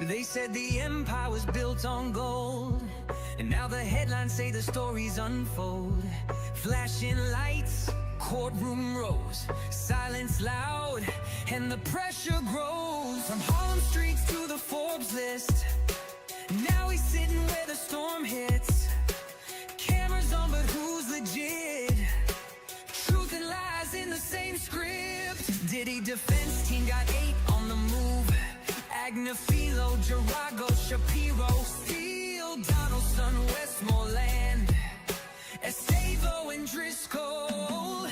They said the empire was built on gold, and now the headlines say the stories unfold. Flashing lights, courtroom rows, silence loud, and the pressure grows. From Harlem streets to the Forbes list, now he's sitting where the storm hits. Cameras on, but who's legit? Truth and lies in the same script. Diddy defense team got 8 on the move. Agnafilo, Jarago, Shapiro, Steele, Donaldson, Westmoreland, Estavo and Driscoll.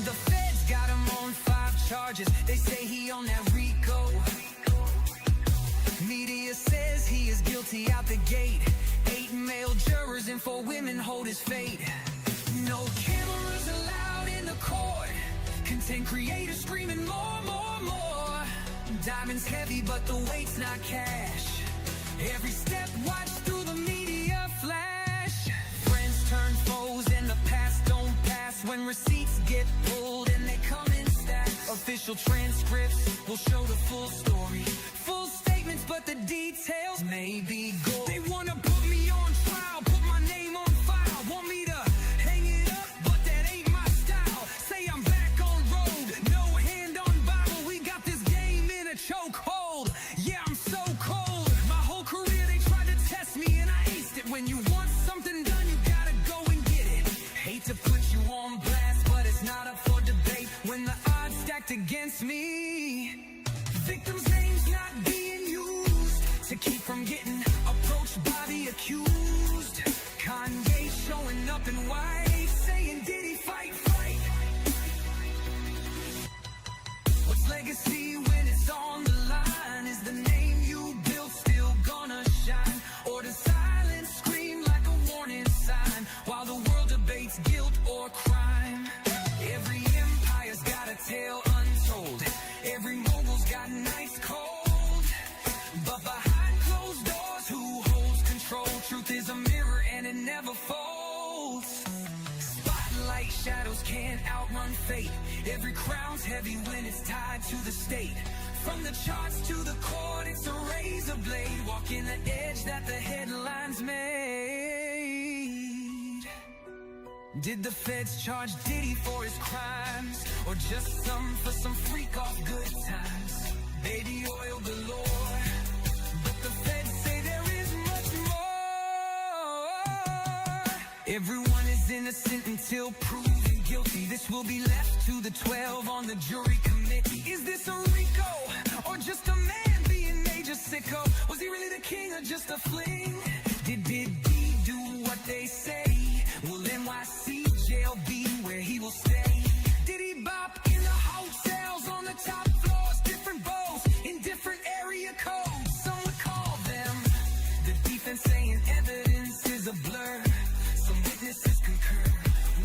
The feds got him on 5 charges. They say he on that RICO. Media says he is guilty out the gate. 8 male jurors and 4 women hold his fate. No cameras allowed in the court. Content creators screaming more, more, more. Diamonds heavy, but the weight's not cash. Every step watched through the media flash. Friends turn foes and the past don't pass. When receipts get pulled and they come in stacks. Official transcripts will show the full story. Full statements, but the details may be gold. They wanna put me on trial, put my name on file. Want me to hang it up, but that ain't my style. Say I'm back on road, no hand on Bible. We got this game in a chokehold. Yeah, I'm so cold. My whole career they tried to test me and I aced it. When you want something done, you gotta go and get it. Hate to put you on blast, but it's not up for debate. When the odds stacked against me, victims' names not being used to keep from getting approached by the accused. Kanye showing up in white, saying Diddy fight, fight. What's legacy when it's on the line? Is the name you built still gonna shine? Or does silence scream like a warning sign while the world debates guilt or crime? Every empire's got a tale untold. Every mogul's got nights cold. But behind closed doors, who holds control? Truth is a mirror and it never folds. Spotlight shadows can't outrun fate. Every crown's heavy when it's tied to the state. From the charts to the court, it's a razor blade. Walking the edge that the headlines made. Did the feds charge Diddy for his crimes, or just for some freak off good times? Baby oil galore, but the feds say there is much more. Everyone is innocent until proven guilty. This will be left to the 12 on the jury committee. Is this a RICO, or just a man being major sicko? Was he really the king or just a fling? Did he do what they say? Will NYC jail be where he will stay? Did he bop in the hotels on the top floors? Different bows in different area codes. Some would call them the defense saying evidence is a blur. Some witnesses concur.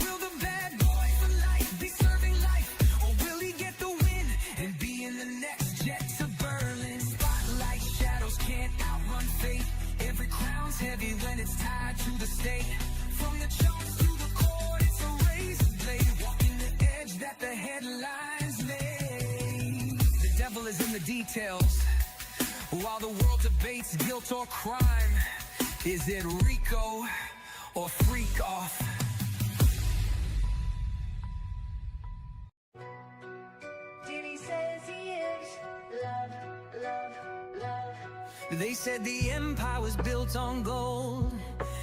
Will the bad boy for life be serving life, or will he get the win and be in the next jet to Berlin? Spotlight shadows can't outrun fate. Every crown's heavy when it's tied to the state. From the charts to the court, it's a razor blade. Walking the edge that the headlines made. The devil is in the details. While the world debates guilt or crime, is it RICO or freak off? Diddy says he is love, love, love. They said the empire was built on gold,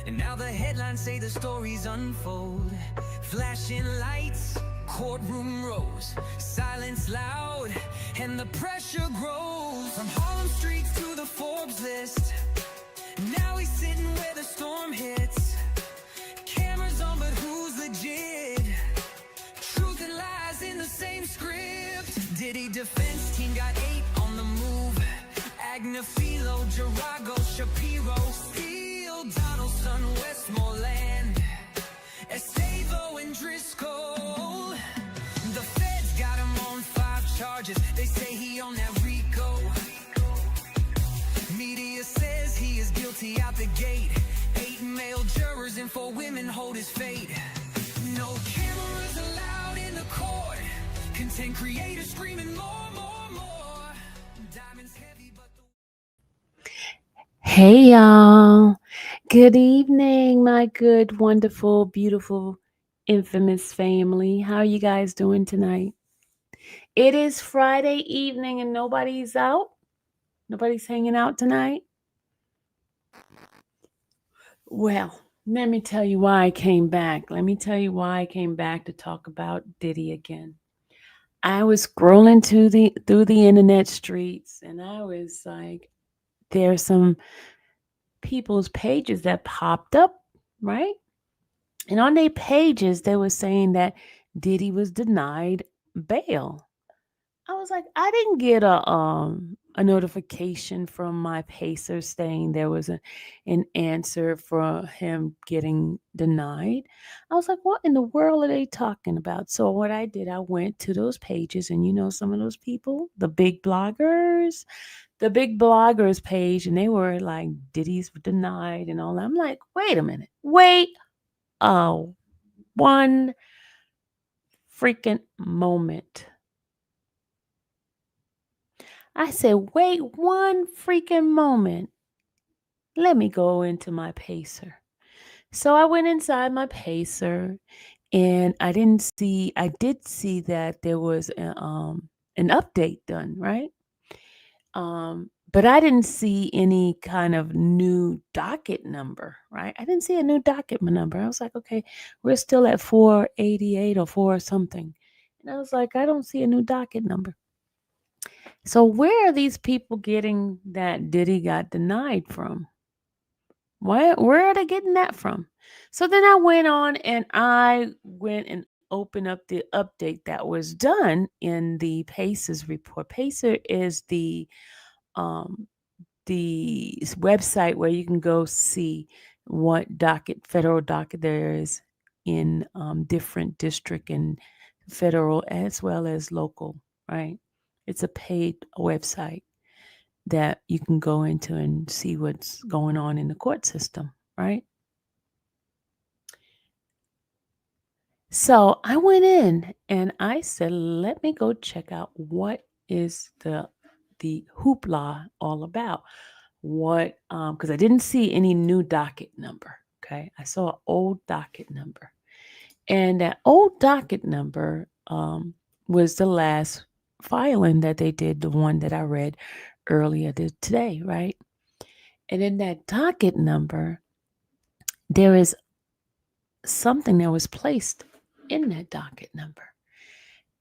and now the headlines say the stories unfold. Flashing lights, courtroom rows, silence loud, and the pressure grows. From Harlem streets to the Forbes list, now he's sitting where the storm hits. Cameras on, but who's legit? Truth and lies in the same script. Diddy defense team got 8 on the move. Agnafilo, Jarago, Shapiro, Steele, Donaldson, Westmoreland, Estavo and Driscoll. The feds got him on 5 charges. They say he on that RICO. Media says he is guilty out the gate. 8 male jurors and 4 women hold his fate. No cameras allowed in the court. Content creators screaming more, more, more. Diamonds heavy, but Hey y'all. Good evening, my good, wonderful, beautiful, infamous family. How are you guys doing tonight? It is Friday evening and nobody's out. Nobody's hanging out tonight. Well, let me tell you why I came back. Let me tell you why I came back to talk about Diddy again. I was scrolling to the through the internet streets and I was like, there's some people's pages that popped up, right? And on their pages, they were saying that Diddy was denied bail. I was like, I didn't get a notification from my pacer saying there was an answer for him getting denied. I was like, what in the world are they talking about? So what I did, I went to those pages, and some of those people, the big bloggers page, and they were like, Diddy's denied and all that. I'm like, wait a minute, wait. Oh, one freaking moment. I said, wait one freaking moment. Let me go into my pacer. So I went inside my pacer and I did see that there was an update done, right? But I didn't see any kind of new docket number, right? I didn't see a new docket number. I was like, okay, we're still at 488 or 4 something. And I was like, I don't see a new docket number. So where are these people getting that Diddy got denied from? Where are they getting that from? So then I went on and I went and opened up the update that was done in the PACES report. PACER is um, the website where you can go see what federal docket there is in different district and federal as well as local, right? It's a paid website that you can go into and see what's going on in the court system, right? So I went in and I said, let me go check out what is the hoopla all about. What because I didn't see any new docket number. Okay. I saw an old docket number. And that old docket number was the last filing that they did, the one that I read earlier today, right? And in that docket number, there is something that was placed in that docket number.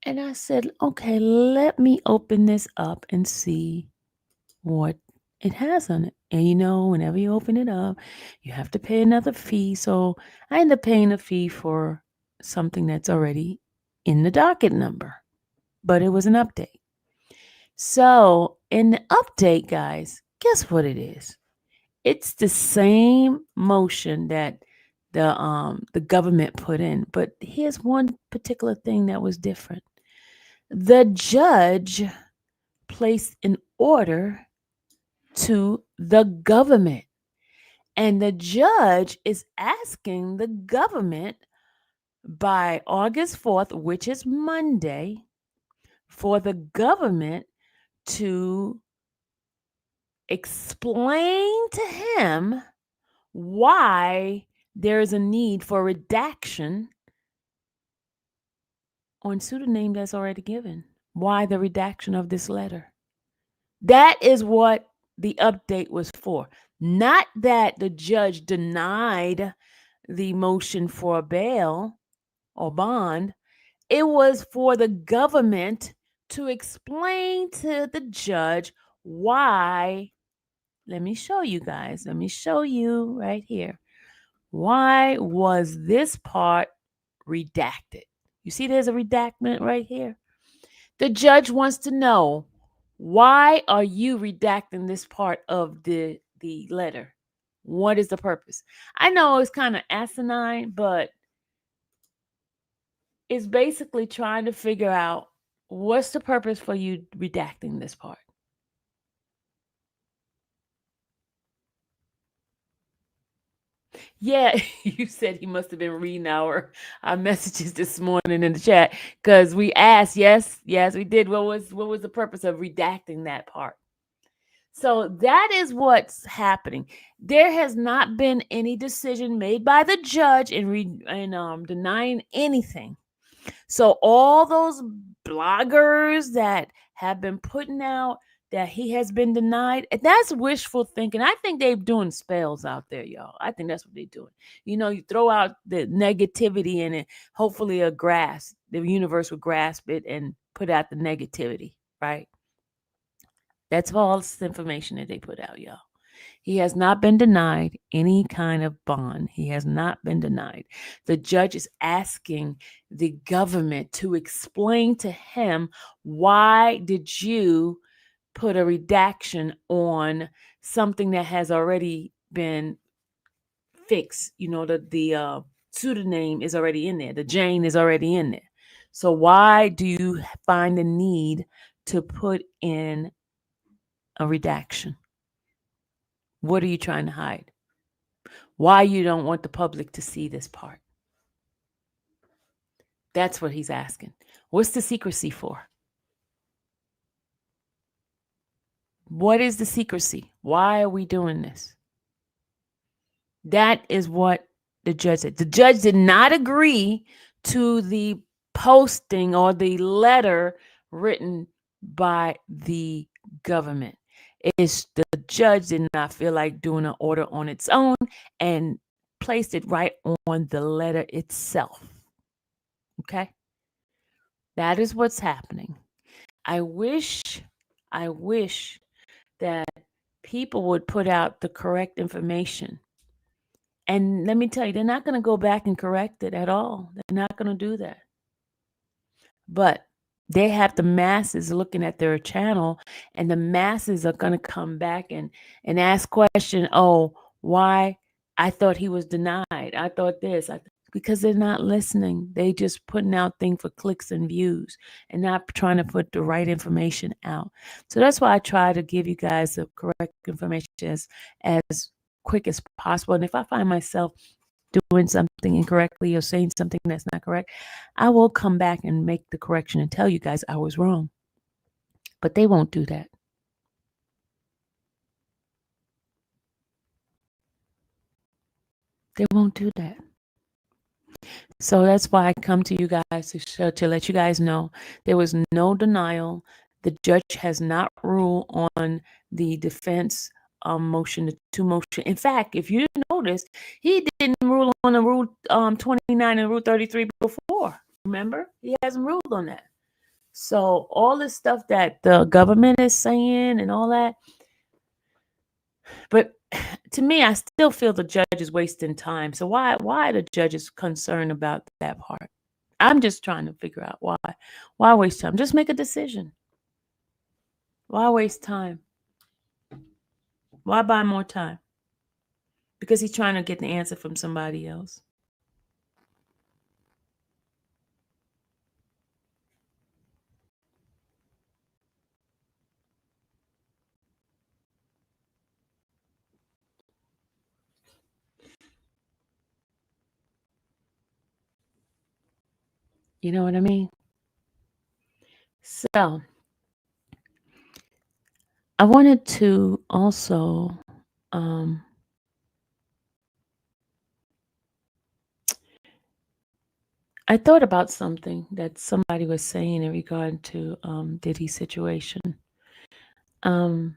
And I said, okay, let me open this up and see what it has on it. And whenever you open it up, you have to pay another fee. So I ended up paying a fee for something that's already in the docket number, but it was an update. So in the update, guys, guess what it is? It's the same motion that the government put in, but here's one particular thing that was different. The judge placed an order to the government, and the judge is asking the government by August 4th, which is Monday, for the government to explain to him why there is a need for redaction on pseudonym that's already given. Why the redaction of this letter? That is what the update was for. Not that the judge denied the motion for bail or bond. It was for the government to explain to the judge why. Let me show you guys. Let me show you right here. Why was this part redacted? You see, there's a redactment right here. The judge wants to know, why are you redacting this part of the letter? What is the purpose? I know it's kind of asinine, but it's basically trying to figure out, what's the purpose for you redacting this part. Yeah, you said he must have been reading our messages this morning in the chat, because we asked. Yes, we did. What was the purpose of redacting that part? So that is what's happening. There has not been any decision made by the judge in denying anything. So all those bloggers that have been putting out that he has been denied, that's wishful thinking. I think they're doing spells out there, y'all. I think that's what they're doing. You throw out the negativity in it. Hopefully, the universe will grasp it and put out the negativity, right? That's false information that they put out, y'all. He has not been denied any kind of bond. He has not been denied. The judge is asking the government to explain to him, why did you put a redaction on something that has already been fixed? The pseudonym is already in there. The Jane is already in there. So why do you find the need to put in a redaction? What are you trying to hide? Why you don't want the public to see this part? That's what he's asking. What's the secrecy for? What is the secrecy? Why are we doing this? That is what the judge said. The judge did not agree to the posting or the letter written by the government. It's the judge did not feel like doing an order on its own and placed it right on the letter itself. Okay? That is what's happening. I wish that people would put out the correct information. And let me tell you, they're not going to go back and correct it at all. They're not going to do that. But they have the masses looking at their channel, and the masses are going to come back and ask question, oh, why? I thought he was denied. I thought this. Because they're not listening. They just putting out things for clicks and views and not trying to put the right information out. So that's why I try to give you guys the correct information as quick as possible. And if I find myself doing something incorrectly or saying something that's not correct, I will come back and make the correction and tell you guys I was wrong. But they won't do that. They won't do that. So that's why I come to you guys to let you guys know there was no denial. The judge has not ruled on the defense motion, the two motion. In fact, if you notice, he didn't rule on the Rule 29 and Rule 33 before. Remember? He hasn't ruled on that. So all this stuff that the government is saying and all that, but to me, I still feel the judge is wasting time. So why the judge is concerned about that part? I'm just trying to figure out why. Why waste time? Just make a decision. Why waste time? Why buy more time? Because he's trying to get the answer from somebody else. You know what I mean? So I wanted to also I thought about something that somebody was saying in regard to Diddy's situation. I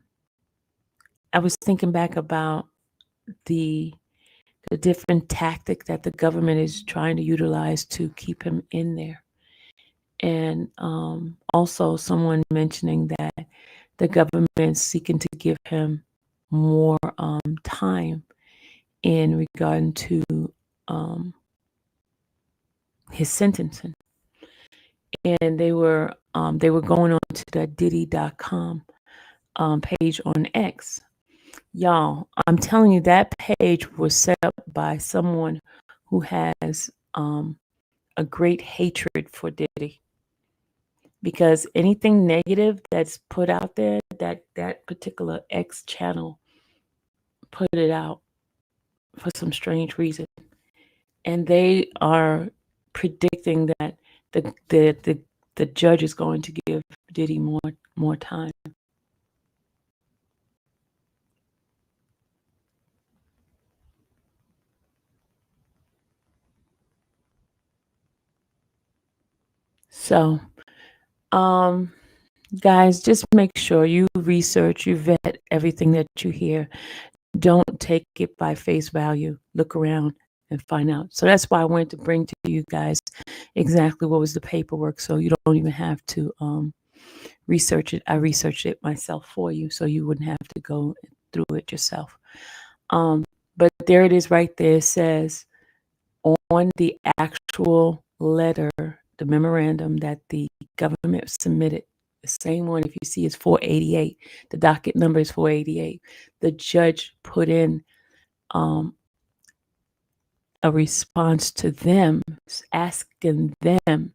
was thinking back about the different tactic that the government is trying to utilize to keep him in there. And also someone mentioning that the government is seeking to give him more time in regard to his sentencing. And they were going on to that Diddy.com page on X. Y'all, I'm telling you, that page was set up by someone who has a great hatred for Diddy. Because anything negative that's put out there, that particular X channel put it out for some strange reason. And they are predicting that the judge is going to give Diddy more time. So, um, guys, just make sure you research, you vet everything that you hear. Don't take it by face value. Look around and find out. So that's why I wanted to bring to you guys exactly what was the paperwork, so you don't even have to research it. I researched it myself for you, so you wouldn't have to go through it yourself. But there it is right there. It says on the actual letter, the memorandum that the government submitted, the same one, if you see, is 488. The docket number is 488. The judge put in a response to them, asking them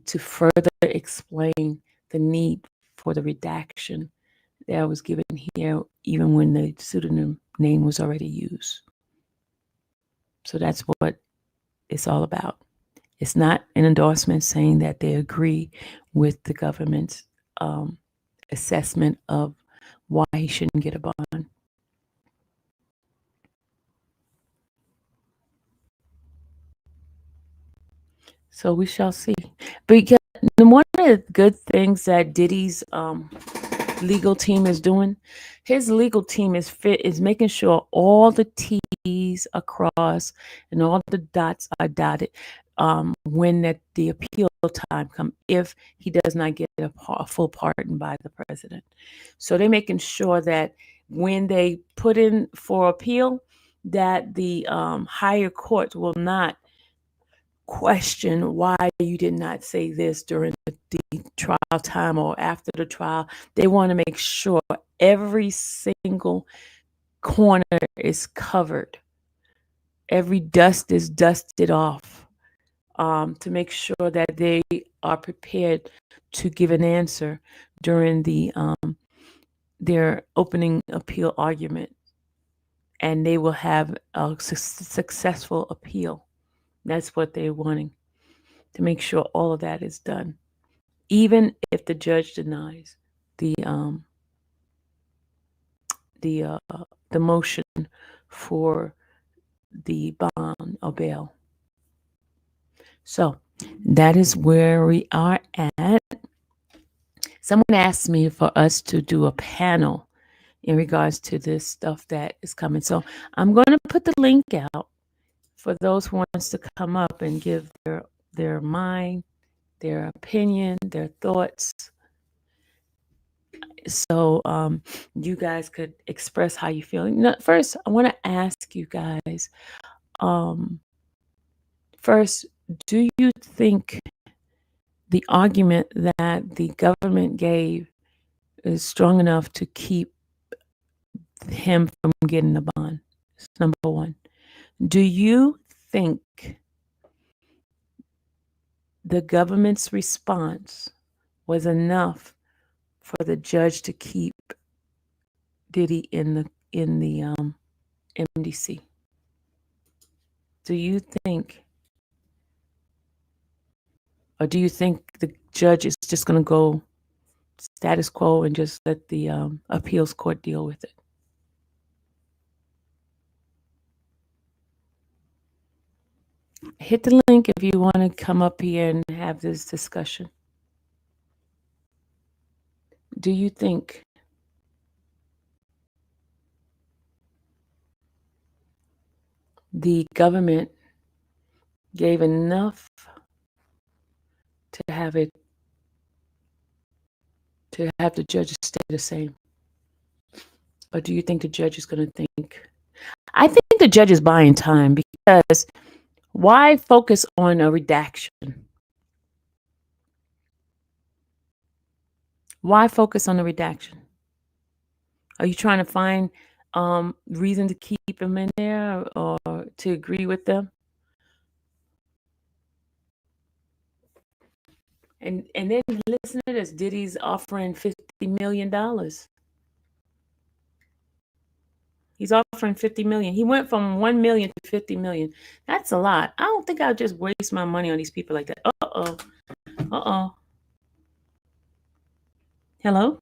to further explain the need for the redaction that was given here, even when the pseudonym name was already used. So that's what it's all about. It's not an endorsement saying that they agree with the government's assessment of why he shouldn't get a bond. So we shall see. Because one of the good things that Diddy's legal team is doing, his legal team is making sure all the T's are crossed and all the dots are dotted when the appeal time comes, if he does not get a full pardon by the president. So they're making sure that when they put in for appeal, that the higher courts will not question why you did not say this during the trial time or after the trial. They want to make sure every single corner is covered, every dust is dusted off, to make sure that they are prepared to give an answer during their opening appeal argument, and they will have a successful appeal. That's what they're wanting, to make sure all of that is done, even if the judge denies the the the motion for the bond or bail. So that is where we are at. Someone asked me for us to do a panel in regards to this stuff that is coming. So I'm going to put the link out for those who wants to come up and give their mind, their opinion, their thoughts. So you guys could express how you feel. Now, first, I want to ask you guys. First, do you think the argument that the government gave is strong enough to keep him from getting the bond? That's number one. Do you think the government's response was enough for the judge to keep Diddy in the MDC? Do you think, or do you think the judge is just going to go status quo and just let the appeals court deal with it? Hit the link if you want to come up here and have this discussion. Do you think the government gave enough to have the judges stay the same? Or do you think the judge is going to think? I think the judge is buying time, because why focus on a redaction? Why focus on the redaction? Are you trying to find reason to keep them in there, or to agree with them? And then listen to this: Diddy's offering $50 million. He's offering 50 million. He went from 1 million to 50 million. That's a lot. I don't think I'll just waste my money on these people like that. Uh-oh. Uh-oh. Hello?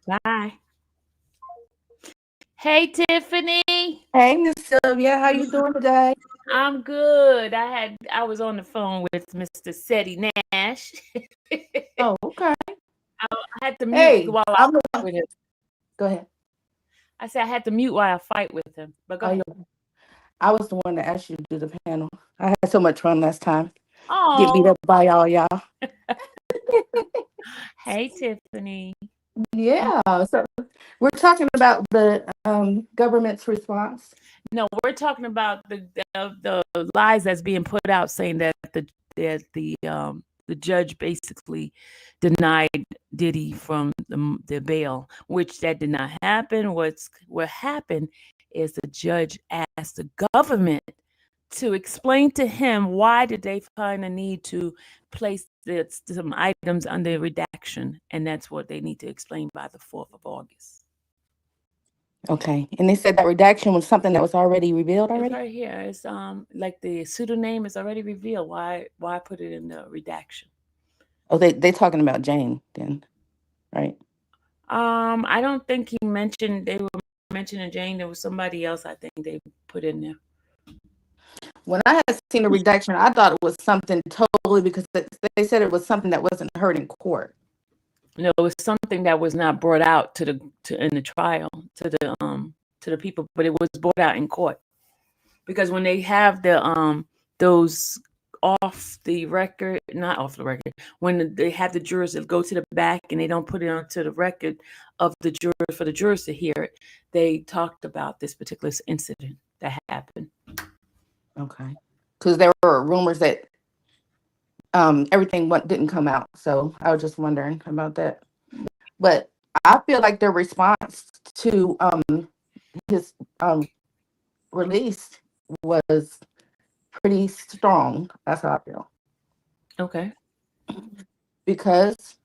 Bye. Hey, Tiffany. Hey, Miss Sylvia, how you doing today? I'm good. I was on the phone with Mr. Seti Nash. Oh, okay. I had to mute Hey, while I I'm fight with him. go ahead. I said I had to mute while I fight with him. But go Oh, ahead. yeah. I was the one that asked you to do the panel. I had so much fun last time. Get beat Oh, up by all y'all. hey, Tiffany. Yeah. So we're talking about the government's response. No, we're talking about the lies that's being put out, saying that the judge basically denied Diddy from the bail, which that did not happen. What happened is the judge asked the government to explain to him why did they find a need to place some items under redaction, and that's what they need to explain by the 4th of August. Okay. And they said that redaction was something that was already revealed It's already? right here. It's like the pseudonym is already revealed. Why put it in the redaction? Oh, they talking about Jane then, right? I don't think he mentioned they were mentioning Jane. There was somebody else I think they put in there. When I had seen the redaction, I thought it was something totally because they said it was something that wasn't heard in court. No, it was something that was not brought out to in the trial to the people, but it was brought out in court. Because when they have those off the record, not off the record, when they have the jurors that go to the back and they don't put it onto the record of the jurors for the jurors to hear it, they talked about this particular incident that happened. Okay. Because there were rumors that everything didn't come out. So I was just wondering about that. But I feel like their response to his release was pretty strong. That's how I feel. Okay. Because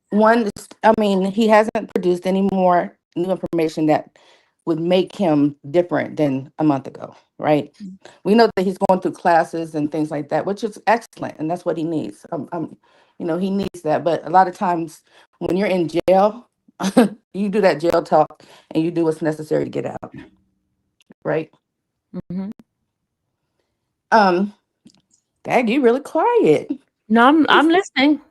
one, I mean, he hasn't produced any more new information that would make him different than a month ago, right? We know that he's going through classes and things like that, which is excellent, and that's what he needs. He needs that. But a lot of times when you're in jail, you do that jail talk and you do what's necessary to get out, right? Mm-hmm. Dag, you really quiet. No, I'm listening.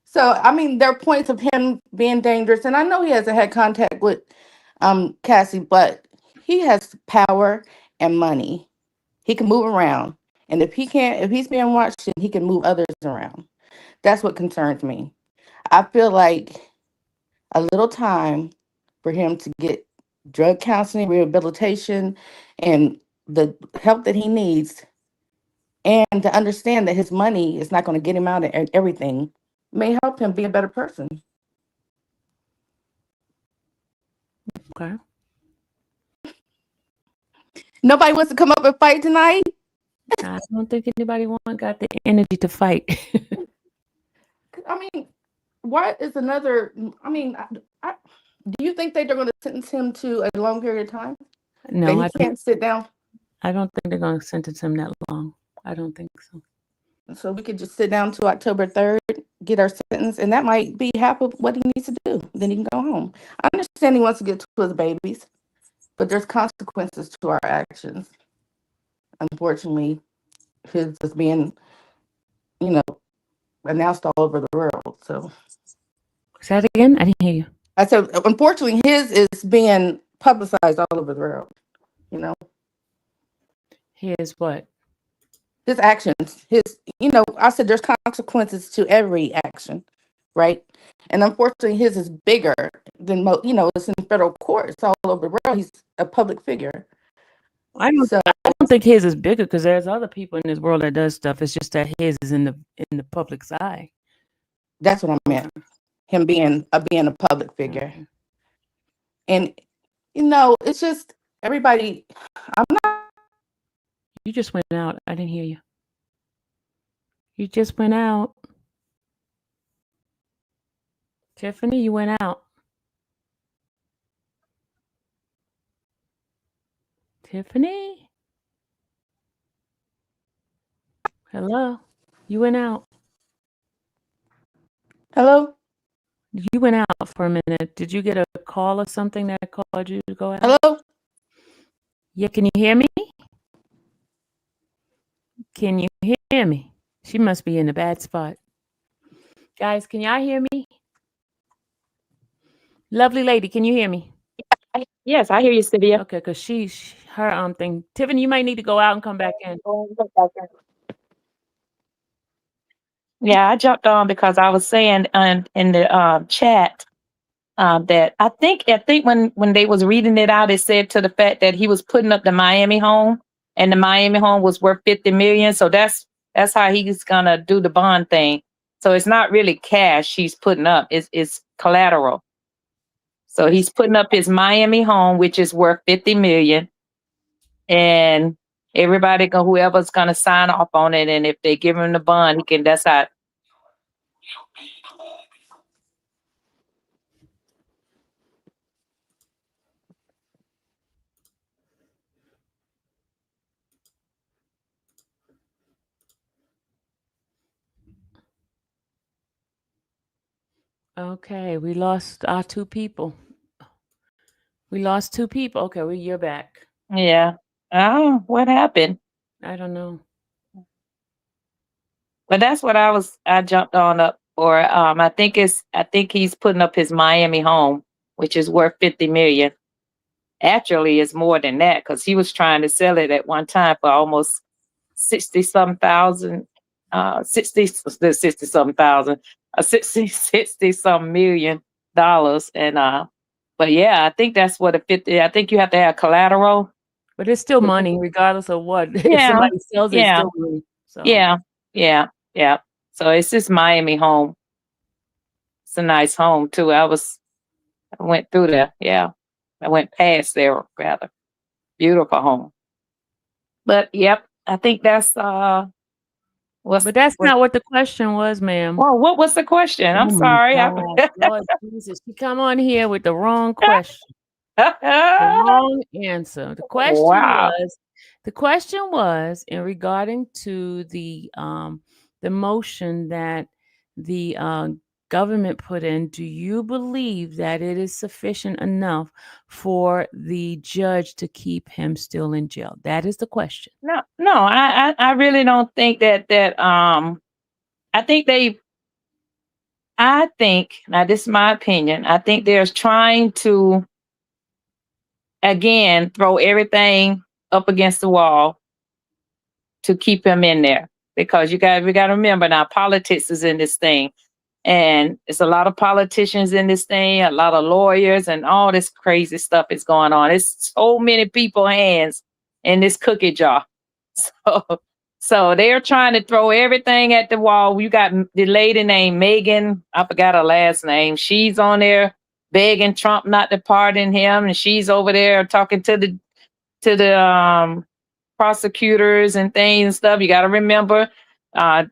So, I mean, there are points of him being dangerous, and I know he hasn't had contact with Cassie, but he has power and money. He can move around, and if he's being watched, then he can move others around. That's what concerns me. I feel like a little time for him to get drug counseling, rehabilitation, and the help that he needs, and to understand that his money is not going to get him out of everything, may help him be a better person. Okay. Nobody wants to come up and fight tonight. I don't think anybody got the energy to fight. I mean, what is another? I mean, do you think that they're going to sentence him to a long period of time that No, he can't sit down? I don't think they're going to sentence him that long. I don't think so. So we could just sit down to October 3rd, get our sentence, and that might be half of what he needs to do. Then he can go home. I understand he wants to get to his babies, but there's consequences to our actions. Unfortunately, his is being, you know, announced all over the world. So Say that again? I didn't hear you. I said, unfortunately, his is being publicized all over the world. You know, Here's what? his actions, I said there's consequences to every action, right? And unfortunately, his is bigger than it's in federal court. It's all over the world. He's a public figure. So I don't think his is bigger because there's other people in this world that does stuff. It's just that his is in the public's eye. that's what I meant. Him being a public figure. Okay. And it's just everybody. I'm not. You just went out. I didn't hear you. You just went out. Tiffany, you went out. Tiffany? Hello? You went out. Hello. You went out for a minute. Did you get a call or something that called you to go out? Hello? Yeah, can you hear me? Can you hear me? She must be in a bad spot. Guys, can y'all hear me? Lovely lady, can you hear me? Yes, I hear you, Sylvia. Okay, because her thing. Tiffany, you might need to go out and come back in. Yeah, I jumped on because I was saying in the chat that I think when they was reading it out, it said to the fact that he was putting up the Miami home, and the Miami home was worth 50 million. So that's how he's gonna do the bond thing. So it's not really cash he's putting up; it's collateral. So he's putting up his Miami home, which is worth 50 million, and whoever's gonna sign off on it, and if they give him the bond, he can. That's how. Okay, we lost our two people. We lost two people. Okay, you're back. Yeah. Oh, what happened? I don't know. But that's what I jumped on up for. I think he's putting up his Miami home, which is worth 50 million. Actually, it's more than that because he was trying to sell it at one time for almost 60 some thousand, 60 some thousand, 60 some $1 million. And but yeah, I think that's what a 50, I think you have to have collateral. But it's still money, regardless of what. If Yeah, somebody sells it, it's yeah, still money. So yeah, yeah, yeah. So it's this Miami home. It's a nice home too. I went through there. Yeah. I went past there rather. Beautiful home. But yep, I think that's but that's not what the question was, ma'am. well, what was the question? I'm Oh my sorry. God, Lord Jesus. You come on here with the wrong question. The wrong answer. Wow. The question was in regarding to the motion that the government put in. Do you believe that it is sufficient enough for the judge to keep him still in jail? That is the question. No, I really don't think that I think now this is my opinion. I think they're trying to again throw everything up against the wall to keep him in there because we got to remember now politics is in this thing, and it's a lot of politicians in this thing, a lot of lawyers, and all this crazy stuff is going on. It's so many people hands in this cookie jar. So so they're trying to throw everything at the wall. You got the lady named Megan, I forgot her last name. She's on there begging Trump not to pardon him, and she's over there talking to the prosecutors and things and stuff. You got to remember, uh,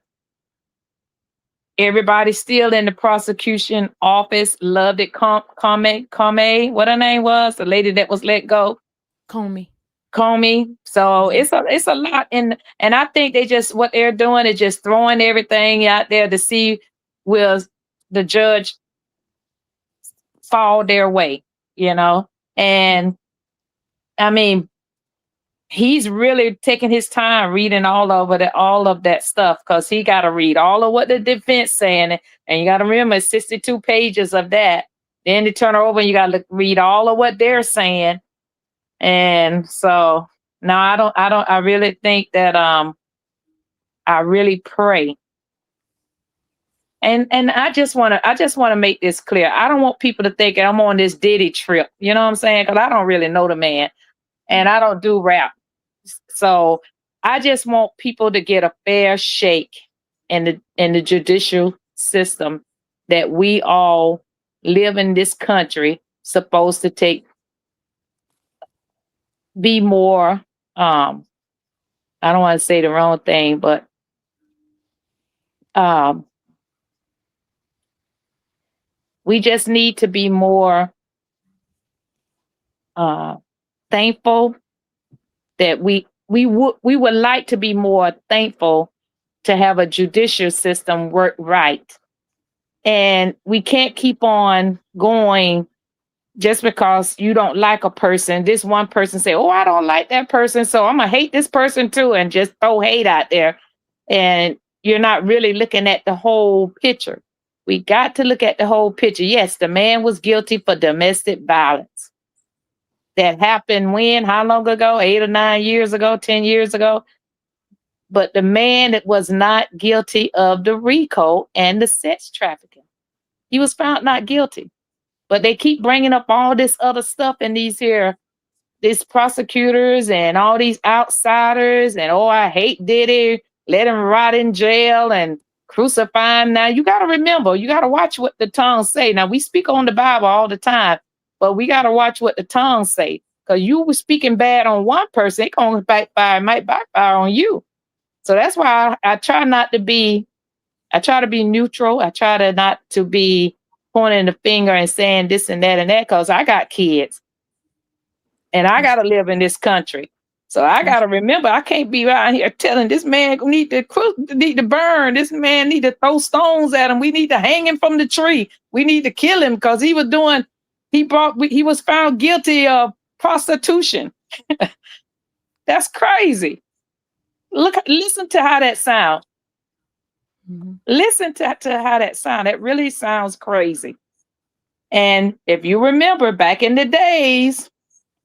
everybody still in the prosecution office loved it. Comey, what her name was, the lady that was let go. Comey. So it's a lot and I think they just what they're doing is just throwing everything out there to see will the judge fall their way, you know. And I mean, he's really taking his time reading all of that stuff because he got to read all of what the defense saying, and you got to remember it's 62 pages of that. Then you turn it over and you got to read all of what they're saying, and so now I really think that I really pray. And I just want to make this clear. I don't want people to think I'm on this Diddy trip. You know what I'm saying? Because I don't really know the man, and I don't do rap. So I just want people to get a fair shake in the judicial system that we all live in this country supposed to be more I don't want to say the wrong thing, but um we just need to be more uh thankful that we would like to be more thankful to have a judicial system work right And we can't keep on going just because you don't like a person. This one person say, "Oh, I don't like that person, so I'm gonna hate this person too," and just throw hate out there. And you're not really looking at the whole picture. We got to look at the whole picture. Yes, the man was guilty for domestic violence. That happened when? How long ago? 8 or 9 years ago, 10 years ago. But the man that was not guilty of the RICO and the sex trafficking. He was found not guilty. But they keep bringing up all this other stuff in these prosecutors and all these outsiders. And oh, I hate Diddy. Let him rot in jail and crucify him. Now you got to remember, you got to watch what the tongues say. Now we speak on the Bible all the time, but we got to watch what the tongues say. Because you were speaking bad on one person, it gonna backfire, it might backfire on you. So that's why I try not to be. I try to be neutral. I try to not to be pointing the finger and saying this and that, because I got kids and I got to live in this country. So I got to remember, I can't be out here telling this man need to burn. This man need to throw stones at him. We need to hang him from the tree. We need to kill him because he was found guilty of prostitution. That's crazy. Listen to how that sounds. Listen to how that sounds. It really sounds crazy. And if you remember back in the days,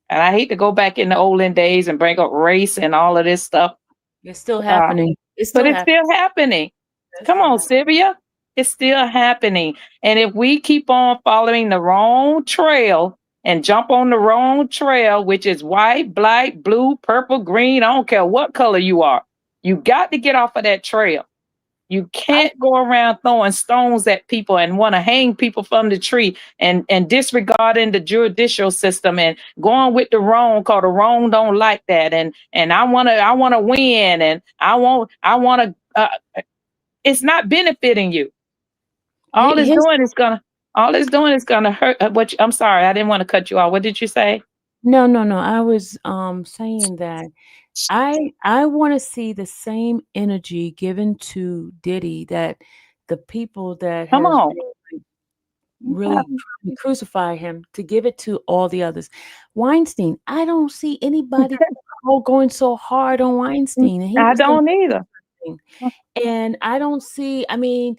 and I hate to go back in the olden days and bring up race and all of this stuff. It's still happening. Still happening. Come on, Sylvia. It's still happening. And if we keep on following the wrong trail and jump on the wrong trail, which is white, black, blue, purple, green, I don't care what color you are, you got to get off of that trail. You can't go around throwing stones at people and want to hang people from the tree and disregarding the judicial system and going with the wrong because the wrong don't like that. And I wanna win and I want to. It's not benefiting you. All it's doing is gonna hurt. I'm sorry, I didn't want to cut you off. What did you say? No. I was saying that I want to see the same energy given to Diddy that the people that Come has on. really crucify him, to give it to all the others. Weinstein, I don't see anybody going so hard on Weinstein. And I don't either. And I don't see, I mean,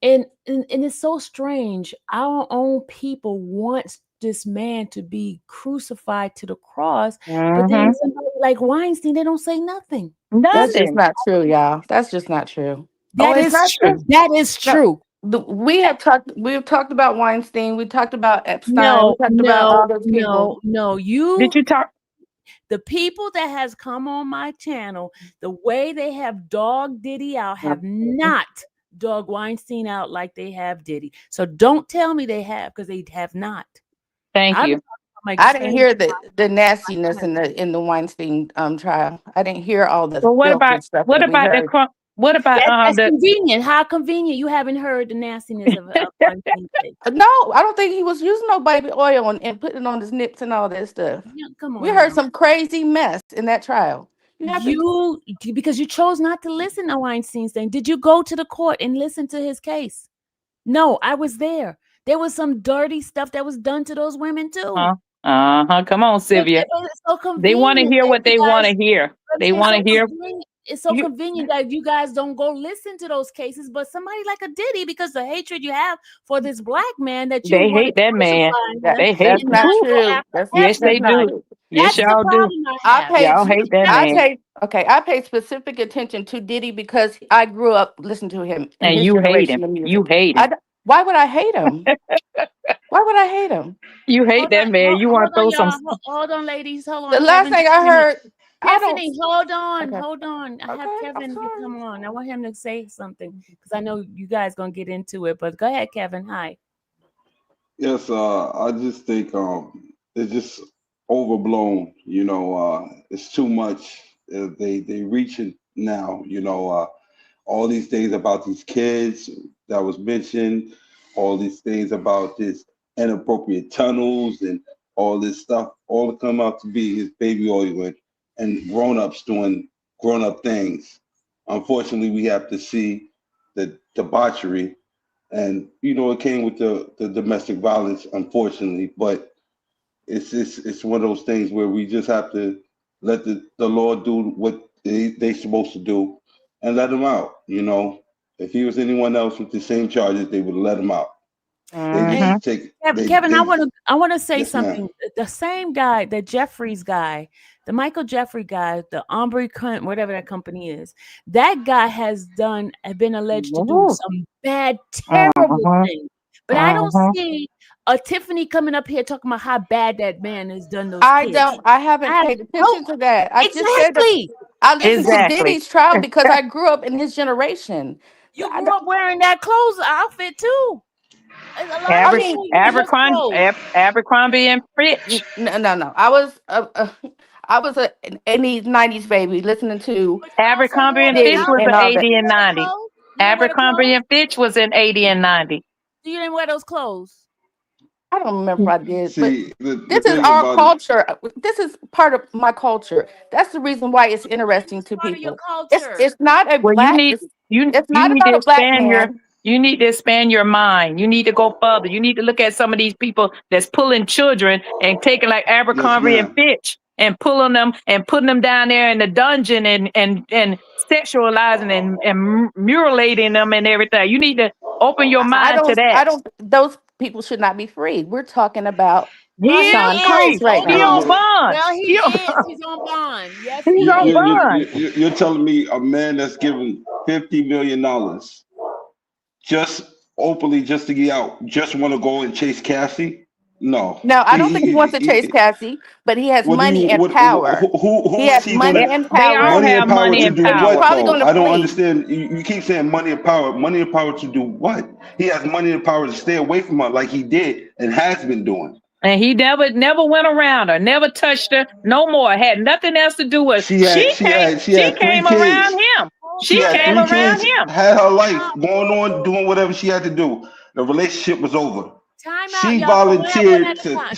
and it's so strange. Our own people want this man to be crucified to the cross, but then somebody like Weinstein, they don't say nothing. That's just not true, y'all. That's just not true. That is true. That is true. We have talked about Weinstein. We talked about Epstein. We talked about all those people. No. Did you talk? The people that has come on my channel, the way they have dogged Diddy out, have not dogged Weinstein out like they have Diddy. So don't tell me they have, because they have not. Thank you. I didn't hear the nastiness in the Weinstein trial. I didn't hear all the Well, what about stuff. That's convenient? How convenient! You haven't heard the nastiness of Weinstein. No, I don't think he was using no baby oil and putting it on his nips and all that stuff. Yeah, come on, we heard some crazy mess in that trial. Because you chose not to listen to Weinstein's thing. Did you go to the court and listen to his case? No, I was there. There was some dirty stuff that was done to those women too. Come on, Sylvia. They want to hear what they want to hear. They want to hear. It's so convenient that you guys don't go listen to those cases, but somebody like a Diddy, because the hatred you have for this black man that you hate that man. They hate him. Not true. Yes, they do. Yes, y'all do. Y'all hate that man. I paid specific attention to Diddy because I grew up listening to him. And you hate him. You hate him. Why would I hate him? Why would I hate him? You hate that man. You want to throw some. Hold on, ladies. Hold on. The last thing I heard. Tiffany, hold on. I have Kevin to come on. I want him to say something because I know you guys gonna get into it. But go ahead, Kevin. Hi. Yes, I just think it's just overblown. It's too much. They reach it now. All these things about these kids that was mentioned, all these things about this inappropriate tunnels and all this stuff, all to come out to be his baby oil and grown-ups doing grown-up things. Unfortunately, we have to see the debauchery and you know it came with the domestic violence, unfortunately. But it's one of those things where we just have to let the Lord do what they supposed to do, and let him out. You know, if he was anyone else with the same charges, they would let him out. They just Hey, Mm-hmm. take Kevin, they I want to say yes, ma'am. something. The same guy, the Jeffries guy, the Michael Jeffrey guy, the Ombre whatever that company is, that guy has been alleged to do some bad, terrible Uh-huh. things. But I don't Uh-huh. see a Tiffany coming up here talking about how bad that man has done those kids. I haven't I paid oh, attention to that. I just said that exactly. I listened to Exactly. Diddy's trial because I grew up in his generation. You I, grew up wearing that clothes outfit too. A lot of I Aber, people mean, use those clothes. Abercrombie and Fitch. no. I was an 80s, 90s baby listening to But you also Abercrombie wore and those Fitch Diddy was and in outfits. all that. 80 You and wear the 90. clothes? You didn't wear the Abercrombie clothes? and Fitch was in 80 and 90. You didn't wear those clothes? I don't remember if I did, but See, the this is thing our about it, culture. This is part of my culture. That's the reason why it's interesting It's to part of your people. culture. It's not a Well, you black. need It's you not need about to a black expand your man. you need to expand your mind. You need to go further. You need to look at some of these people that's pulling children and taking like yes, Abercrombie and ma'am. Fitch and pulling them and putting them down there in the dungeon and sexualizing and mutilating them and everything. You need to open your mind to that. I don't. Those people should not be free. We're talking about He Well, he is Sean is. free. Combs right Hold He Yeah, now. on on. yeah. bond. Well, he He on, is. He's on bond. Yes, he's he You, on you, is. you, bond. you're telling me a man that's given $50 million just openly just to get out, just want to go and chase Cassie? No. No, I don't think he wants to chase Cassie, but he has What do you money and what power. who He is has he gonna money and They all power, money have and power money to and do and he's power. what probably though? going to I don't flee. understand. You keep saying money and power to do what? He has money and power to stay away from her like he did and has been doing. And he never went around her, never touched her, no more. Had nothing else to do with. She She had three came around kids. him. Hold She She had came on. three around kids, him. had her life Now, going on, doing whatever she had to do. The relationship was over. time out, She y'all. So what happened at volunteered the time?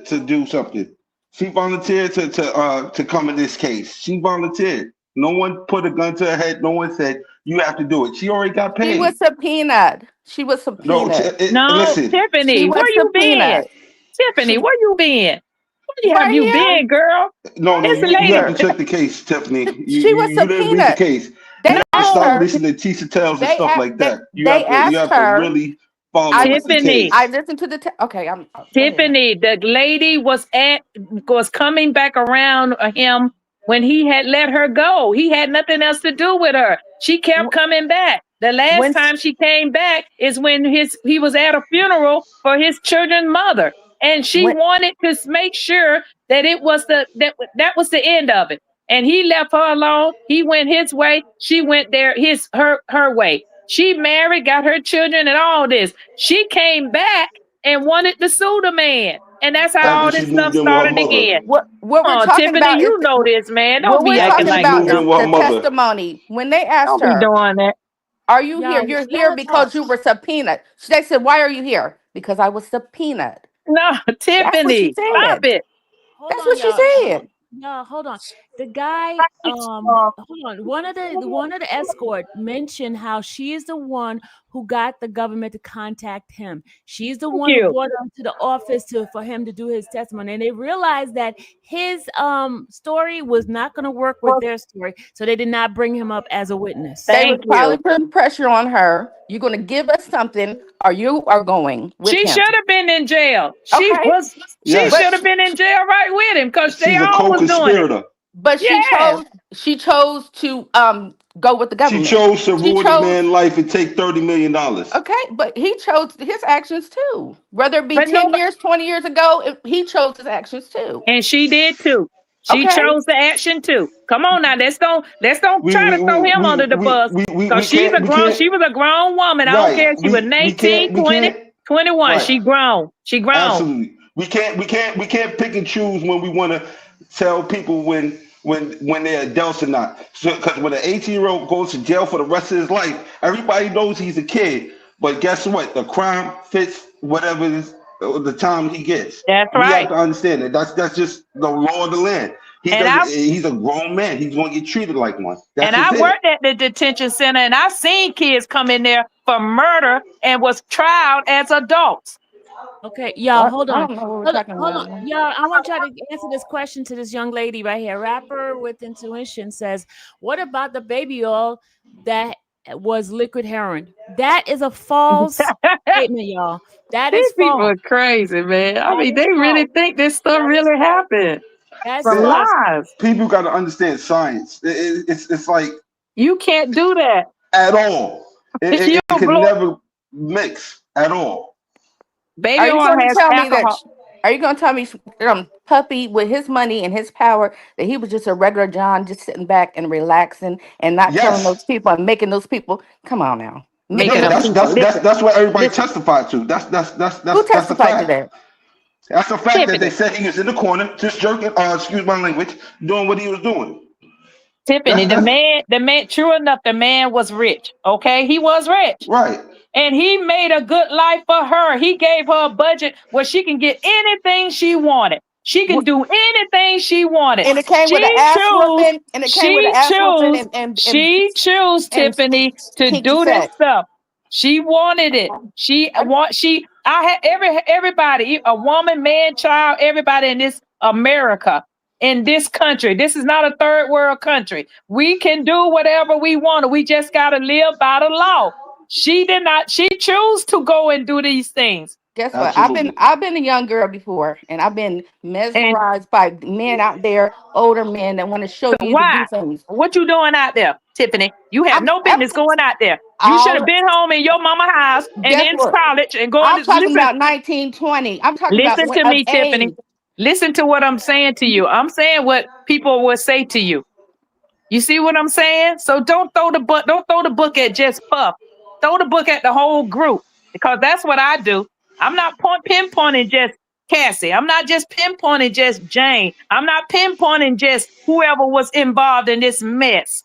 to do something. She volunteered to come in this case. She volunteered. No one put a gun to her head. No one said you have to do it. She already got She was paid. subpoenaed. She was No, subpoenaed. No, listen. She Tiffany, was where you been? subpoenaed. Tiffany, She where you been? Where right have you here, been, girl? No, This you have lady, to here. check the case, Tiffany. She was You didn't read the subpoenaed. case. You They have to asked stop her. no, listening to teaser tells and stuff like that. They You asked have to her. really I follow the listened. I case. listened to the. Okay, I'm. Go ahead. Tiffany, the lady was coming back around him when he had let her go. He had nothing else to do with her. She kept Wh- coming back. The last When time she came back is when he was at a funeral for his children's mother, and she when wanted to make sure that it was that was the end of it. And he left her alone. He went his way. She went her way. She married, got her children, and all this. She came back and wanted to sue the man. And that's how After all she this stuff moved in with her started mother. again. what we're Oh, talking Tiffany, about is you know this, man. Don't what be we're After acting talking she like you about moved is in don't. with her the mother. testimony. When they asked Don't be her, doing that. "Are you here? Y'all, You're let here her talk. because you were subpoenaed." They said, "Why are you here?" Because I was subpoenaed. No, That's what she Tiffany, stop said. it. Hold That's on, what she y'all. said. No, hold on. The guy, hold on. One of the escort mentioned how she is the one who got the government to contact him. She's the Thank one who you. brought him to the office for him to do his testimony. And they realized that his story was not going to work with Well, their story, so they did not bring him up as a witness. They was thank probably you. putting pressure on her. You're going to give us something, or you are going with She him. should have been in jail. Okay, She but should Yes. have been in jail right with him because they She's a all was doing it. co-conspirator. Yeah. she chose to go with the She government. chose to She ruin a chose. man's life and take $30 million. Okay, but he chose his actions too. Whether it be But 10 nobody years, 20 years ago, he chose his actions too. and she did too. She Okay, chose the action too. Come on now, let's don't We try we to throw we him we under the we bus. we, we, Because we can't we can't she was a grown woman. I don't care right. if she was 19, We 20, can't 21. right. She grown. She grown. Absolutely. We can't pick and choose when we want to tell people when they're adults or not. So because when an 18-year-old goes to jail for the rest of his life, everybody knows he's a kid. But guess what? The crime fits whatever it is, the time he gets. That's We have right. to understand that. That's just the law of the land. He And doesn't. He's a grown man. He's going to get treated like one. That's I just it. worked at the detention center, and I've seen kids come in there for murder and was tried as adults. Okay, y'all, What? hold I on. don't know what we're Hold on, talking hold on. about. Y'all, I want y'all to answer this question to this young lady right here. Rapper with Intuition says, what about the baby oil that was liquid heroin? That is a false statement, y'all. That is These people false. are crazy, man. I That mean, is they really false. think this stuff That is really false. happened. That's Some Man, false. lies. people got to understand science. It's like You can't do that. at all. You It can blow never mix at all. baby Are you oil going to has tell me that? alcohol. Are you going to tell me, Puppy, with his money and his power, that he was just a regular John, just sitting back and relaxing and not killing Yes. those people and making those people? Come on now, Making making Yeah, them them people. Listen, that's what everybody listen. testified to. Who That's a testified to fact. that? That's a fact that they Tiffany. said he was in the corner, just jerking. Excuse my language, doing what he was doing. Tiffany, That's the man, true enough, the man was rich. Okay, he was rich. right. And he made a good life for her. He gave her a budget where she can get anything she wanted. She can Wh- do anything she wanted. And it came with an She ass chose, whooping, and it came with an ass whooping she chose and Tiffany to kinky do this sex. stuff. She wanted it. I had everybody, a woman, man, child, everybody in this America, in this country. This is not a third world country. We can do whatever we want. We just gotta live by the law. She did not. She chose to go and do these things. Guess what? Absolutely. I've been a young girl before, and I've been And mesmerized by men out there, older men that want to show you to do why? things. What you doing out there, Tiffany? You have no I'm business going out there. You should have all. been home in your mama house and Guess in what? college and going I'm to talking listen. about 1920. I'm talking about Listen to of me, Tiffany. age. Listen to what I'm saying to you. I'm saying what people will say to you. You see what I'm saying? So don't throw the book. Don't throw the book at just Puff. Throw the book at the whole group because that's what I do. I'm not pinpointing just Cassie. I'm not just pinpointing just Jane. I'm not pinpointing just whoever was involved in this mess.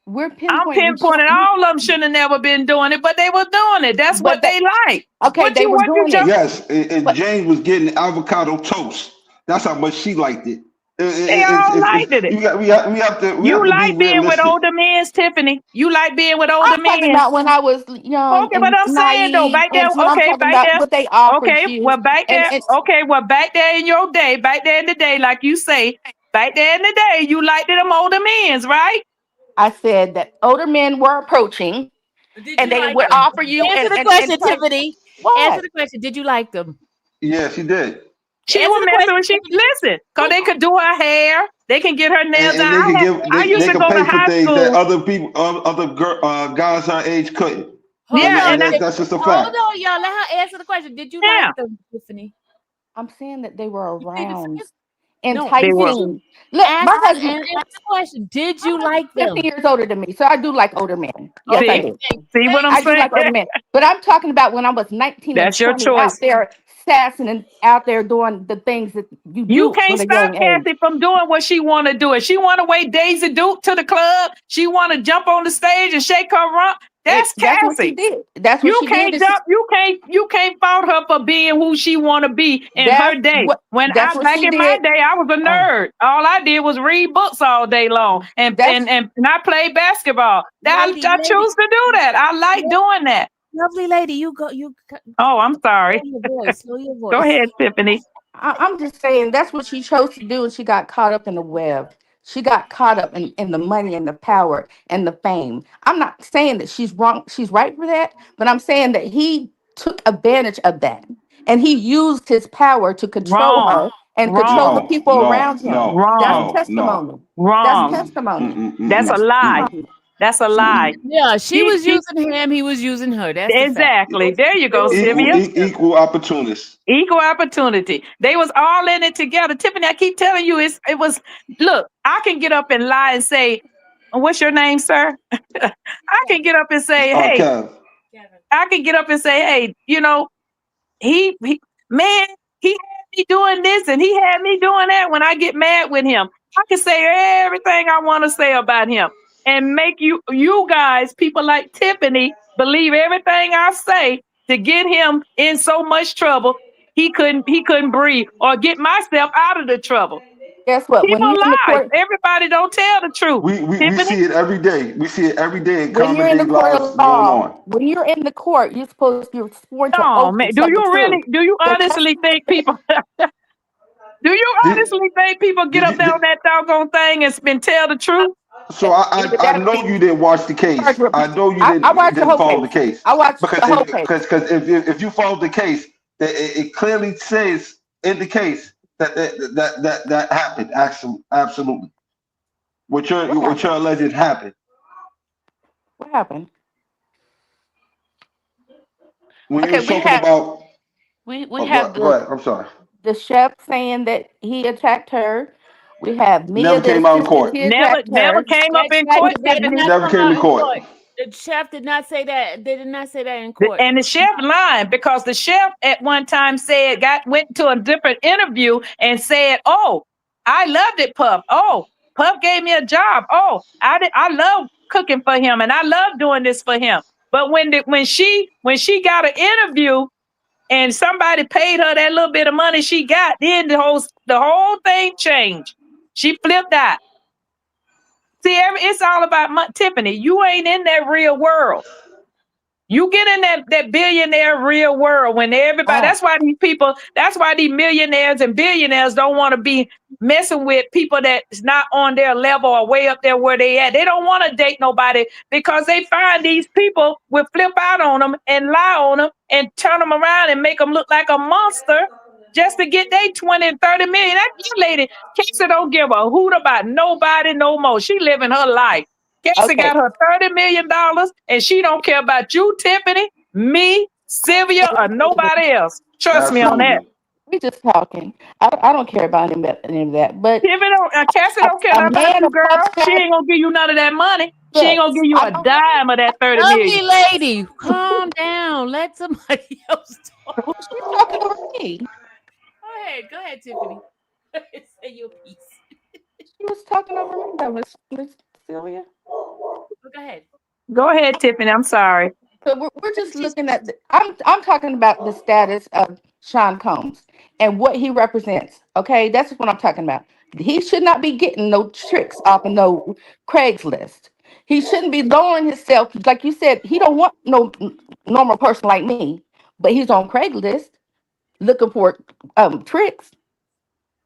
We're I'm pinpointing, pinpointing all of them shouldn't have never been doing it, but they were doing it. That's what but that they like. okay, they were What you doing just it, Yes, and but Jane was getting avocado toast. That's how much she liked it. they all liked it. We You have to be like being with realistic. older men, Tiffany. You like being with older I'm talking men. about when I was young Okay, but and I'm saying though, naive, back there, and what I'm okay, talking back about, there, what they offered okay, you, well, back and there, it's okay, well, back there in your day, back there in the day, like you say, back there in the day, you liked them older men's, right? I said that older men were approaching, Did and you they like would them? offer you Answer the and question, try Tiffany. Answer what? the question. Did you like them? Yeah, she did. She Answer was the messing question, with she Tiffany. listen, cause they could do her hair, they can get her nails done. And they could I used they to could go to pay for high things that school. other people, guys her age couldn't. Hold Yeah, on, and That's Tiffany. just a Hold fact. on, y'all. Let her answer the question. Did you like yeah, them, Tiffany? I'm saying that they were You need to around, finish. No. they Did were. you enticing. Look, ask my husband, and answer the question? Did my you like husband's 50 them? years older than me, so I do like older men. Yes, I Okay. See, do. see what I'm I do saying? like older men. But I'm talking about when I was 19 and That's your 20 out choice. there sassing and out there doing the things that you You do can't from a stop young age. Kathy from doing what she want to do. If she want to wait Daisy Duke to the club, she want to jump on the stage and shake her rump. And That's that's what she Cassie. did. That's what You she did. can't Is jump. You can't fault her for being who she want to be in her day. that's what Back she in my did. day, I was a Uh, nerd. All I did was read books all day long that's and I played basketball. Lady, I choose to do that. I like lo- doing that. lovely lady, you go. Oh, I'm Slow sorry. your voice. Slow your Go voice. ahead, Tiffany. I'm just saying that's what she chose to do, and she got caught up in the web. She got caught up in the money and the power and the fame. I'm not saying that she's wrong, she's right for that, but I'm saying that he took advantage of that. And he used his power to control Wrong. her and control the Wrong. No, people no, around him. no, That's Wrong. no, no. testimony. That's Wrong. Mm-mm, testimony. mm-mm, That's a mm-mm, That's lie. mm-mm, testimony. That's a lie. mm-mm. Yeah, she She was she using him. He was using her. That's the fact. exactly. There you They go, were both Sylvia. together. Equal opportunists. Equal opportunity. They was all in it together. Tiffany, I keep telling you, it was. Look, I can get up and lie and say, "What's your name, sir?" I can get up and say, "Hey," Kev. Kevin. I can get up and say, "Hey, he man, he had me doing this and he had me doing that." When I get mad with him, I can say everything I want to say about him and make you guys, people like Tiffany, believe everything I say to get him in so much trouble he couldn't breathe or get myself out of the trouble. Guess what? When People you're in the lie. court, Everybody don't tell the truth. We Tiffany, see it every day. We see it every day in when you're common in day the court lives of going law, on. when you're in the court, you're sworn to no oath to man. Do tell the you truth. really? Do you The honestly think people? Do you Did honestly think people get did up you? there on that doggone thing and tell the truth? So either I that or know you didn't watch the charged case. with. I know you I watched the didn't whole follow the case. case I watched because the whole case. if you followed the case, that it clearly says in the case that happened. Absolutely. What What happened? your alleged happened What happened? when you Okay, was talking about. we Oh, have go ahead. I'm sorry. the chef saying that he attacked her. We have Mia Never that came out in assisted court. he Never, attacked never her. came up That in chef court, did that did Tiffany. not Never come came out in in court. court. The chef did not say that. They did not say that in The- court. And the chef lying because the chef at one time went to a different interview and said, "Oh, I loved it, Puff. Oh, Puff gave me a job. Oh, I love cooking for him and I love doing this for him." But when she got an interview and somebody paid her that little bit of money she got, then the whole thing changed. She flipped out. See, it's all about Tiffany. You ain't in that real world. You get in that billionaire real world when everybody, Uh, that's why these millionaires and billionaires don't want to be messing with people that's not on their level or way up there where they at. They don't want to date nobody because they find these people will flip out on them and lie on them and turn them around and make them look like a monster just to get they 20 and 30 million. That lady, Casey don't give a hoot about nobody no more. She living her life. Cassie okay, got her $30 million and she don't care about you, Tiffany, me, Sylvia, or nobody else. Trust me on that. Absolutely. we just talking. I don't care about any of that. But Tiffany Cassie don't care a nothing about man you, of Puff's girl. She past, ain't gonna give you none of that money. She ain't look, gonna give you I a don't want dime of that 30 million. Lovely lady, calm down. Let somebody else talk. who she's talking over me. Go ahead, Tiffany. Say your piece. She was talking over me. That was Miss Sylvia. Go ahead. Go ahead, Tiffany. I'm sorry. So we're But just looking at. I'm talking about the status of Sean Combs and what he represents. Okay, that's what I'm talking about. He should not be getting no tricks off of no Craigslist. He shouldn't be lowering himself, like you said. He don't want no normal person like me, but he's on Craigslist looking for tricks,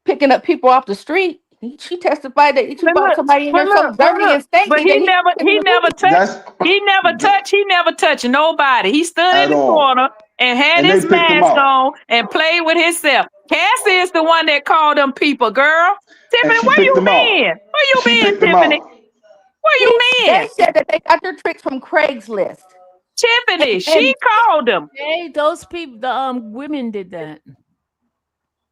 picking up people off the street. She testified that she But bought look, somebody in but there so look, but dirty look. and But stanky that he he never couldn't he even never leave. touched That's he never touched nobody. He stood in at the all. corner and had And they his picked him mask out. on and played with himself. Cassie is the one that called them people, girl. And Tiffany, she where picked you him out. been? Where you She picked been, him Tiffany? out. Where you They been? said that they got their tricks from Craigslist. Tiffany, she And called him. Hey, those people, the women did that.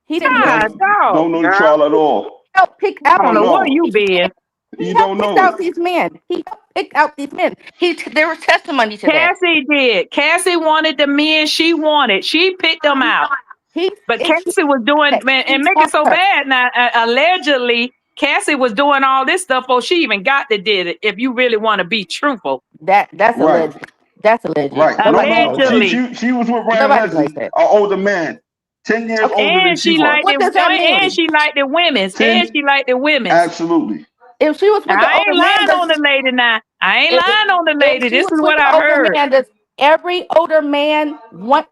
he didn't Tiffany, do God, Don't dog, don't know the girl. trial at all. help pick I You out don't don't know these where know. you these men. been. He You helped don't pick know. out these men. He helped pick out these men. There was testimony to that. Cassie did. Cassie wanted the men she wanted. She picked them out. He But it, Cassie was doing, man, he and make it tapped so her. bad now. Allegedly, Cassie was doing all this stuff before she even got to did it. If you really want to be truthful, That's Right. alleged. That's alleged. Right. No, Nobody knows no. that. allegedly, She was with Ryan Nobody knows Leslie, that. an older man, 10 years Okay, older than and she she was. liked what it, does that and mean? she liked the women's, and 10 she liked the women's. absolutely. If she was Now, with the I older ain't man, lying on does the lady. Now, I ain't if, lying on the if lady. she This was is with what the I older heard. man, does every older man want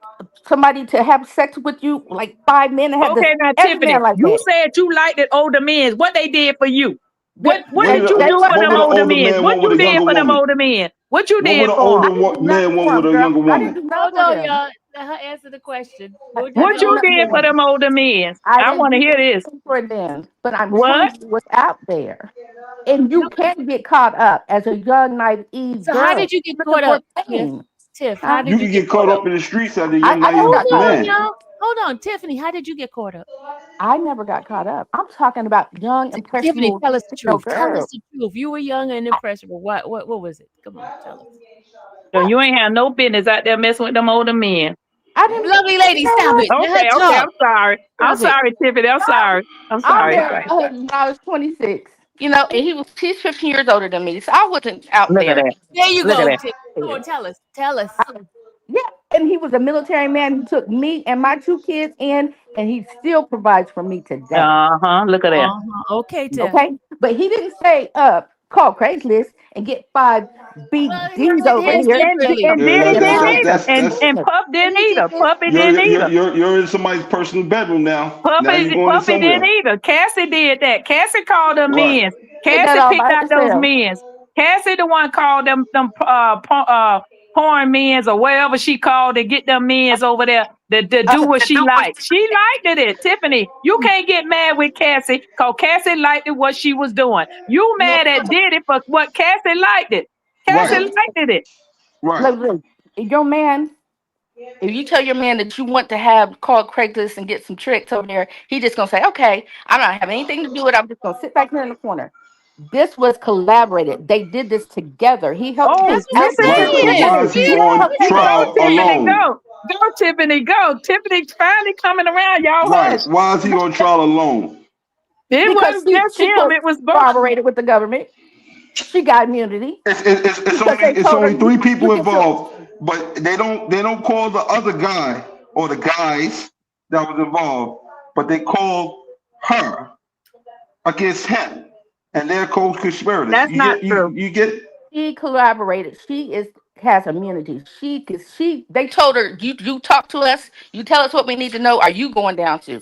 somebody to have sex with you? Like 5 men that have this. Okay, now Every man Tiffany, like you that. said you liked the older men. What they did for you? What did you They do for wasn't What them would an no. older older men? man What want with you a did younger for them woman? older men? What you What would did an for them? older I didn't do nothing man want for him, with a girl. younger I didn't woman? do nothing hold for on, them. y'all. Let her answer the question. What I did What didn't do the you older nothing did for for men them. them older men? I I didn't want to do hear this. nothing for them. But I'm What? telling you what's out there. And do? you can get caught up as a young, naive So how girl did you get looking caught for up, Tiff? fame. Tiff, how Huh? did You you can get get caught caught up? up in the streets as a I, young I never naive got Hold caught up. on, man. y'all. Hold on, Tiffany. How did you get caught up? I never got caught up. I'm talking about young, Tiffany, impressionable, tell us the truth. Tell us girls. the truth. You were young and impressionable. What was it? Come on, tell us. So you ain't have no business out there messing with them older men. I didn't. Lovely lady, stop it. Let her Okay. talk. I'm sorry. I'm Stop it. sorry, Tiffany. I'm sorry. I'm I sorry. married my husband when I was 26. And he's 15 years older than me, so I wasn't out Look at there. that. There you Look at go, that. Tiff. Come on, Yeah, tell us. Tell us. yeah. And he was a military man who took me and my 2 kids in, and he still provides for me today. Look at that. Okay, Tiff. Okay, but he didn't say, call Craigslist and get 5 Well, he BDs did over his here. differently. And Yeah, Diddy that, didn't that's either. that's And Puff didn't He did either. his Puppy you're didn't you're either. you're you're in somebody's personal bedroom now. Now you're going in Puppy didn't somewhere. either. Cassie did that. Cassie called them Right. men's. Did that Cassie all picked by out those herself. men's. Cassie the one called porn men's or wherever she called to get them men's over there to do what she liked. She liked it. Tiffany, you can't get mad with Cassie because Cassie liked it what she was doing. You no, mad at Diddy for what Cassie liked it. Cassie Right. liked it. Right. Look, your man, if you tell your man that you want to have call Craigslist and get some tricks over there, he just gonna say, okay, I'm not having anything to do with it. I'm just gonna sit back here in the corner. This was collaborated. They did this together. He helped Oh, pay that's what I'm out listen the Right. So to saying. this. why security. is he Yeah, He on helped pay for Go, trial everything. Tiffany, alone? go. Go, Tiffany, go. Tiffany's finally coming around. Y'all Right. hush. Why is he on trial alone? It Because wasn't just she him. It was both. collaborated with the government. She got immunity because they It's told her only you three you people get your involved, but they don't call the other guy or the guys that was involved, but they call her against him, and they're co-conspirators. That's You not get you true. you get she collaborated. She has immunity. They told her you talk to us, you tell us what we need to know. Are you going down to?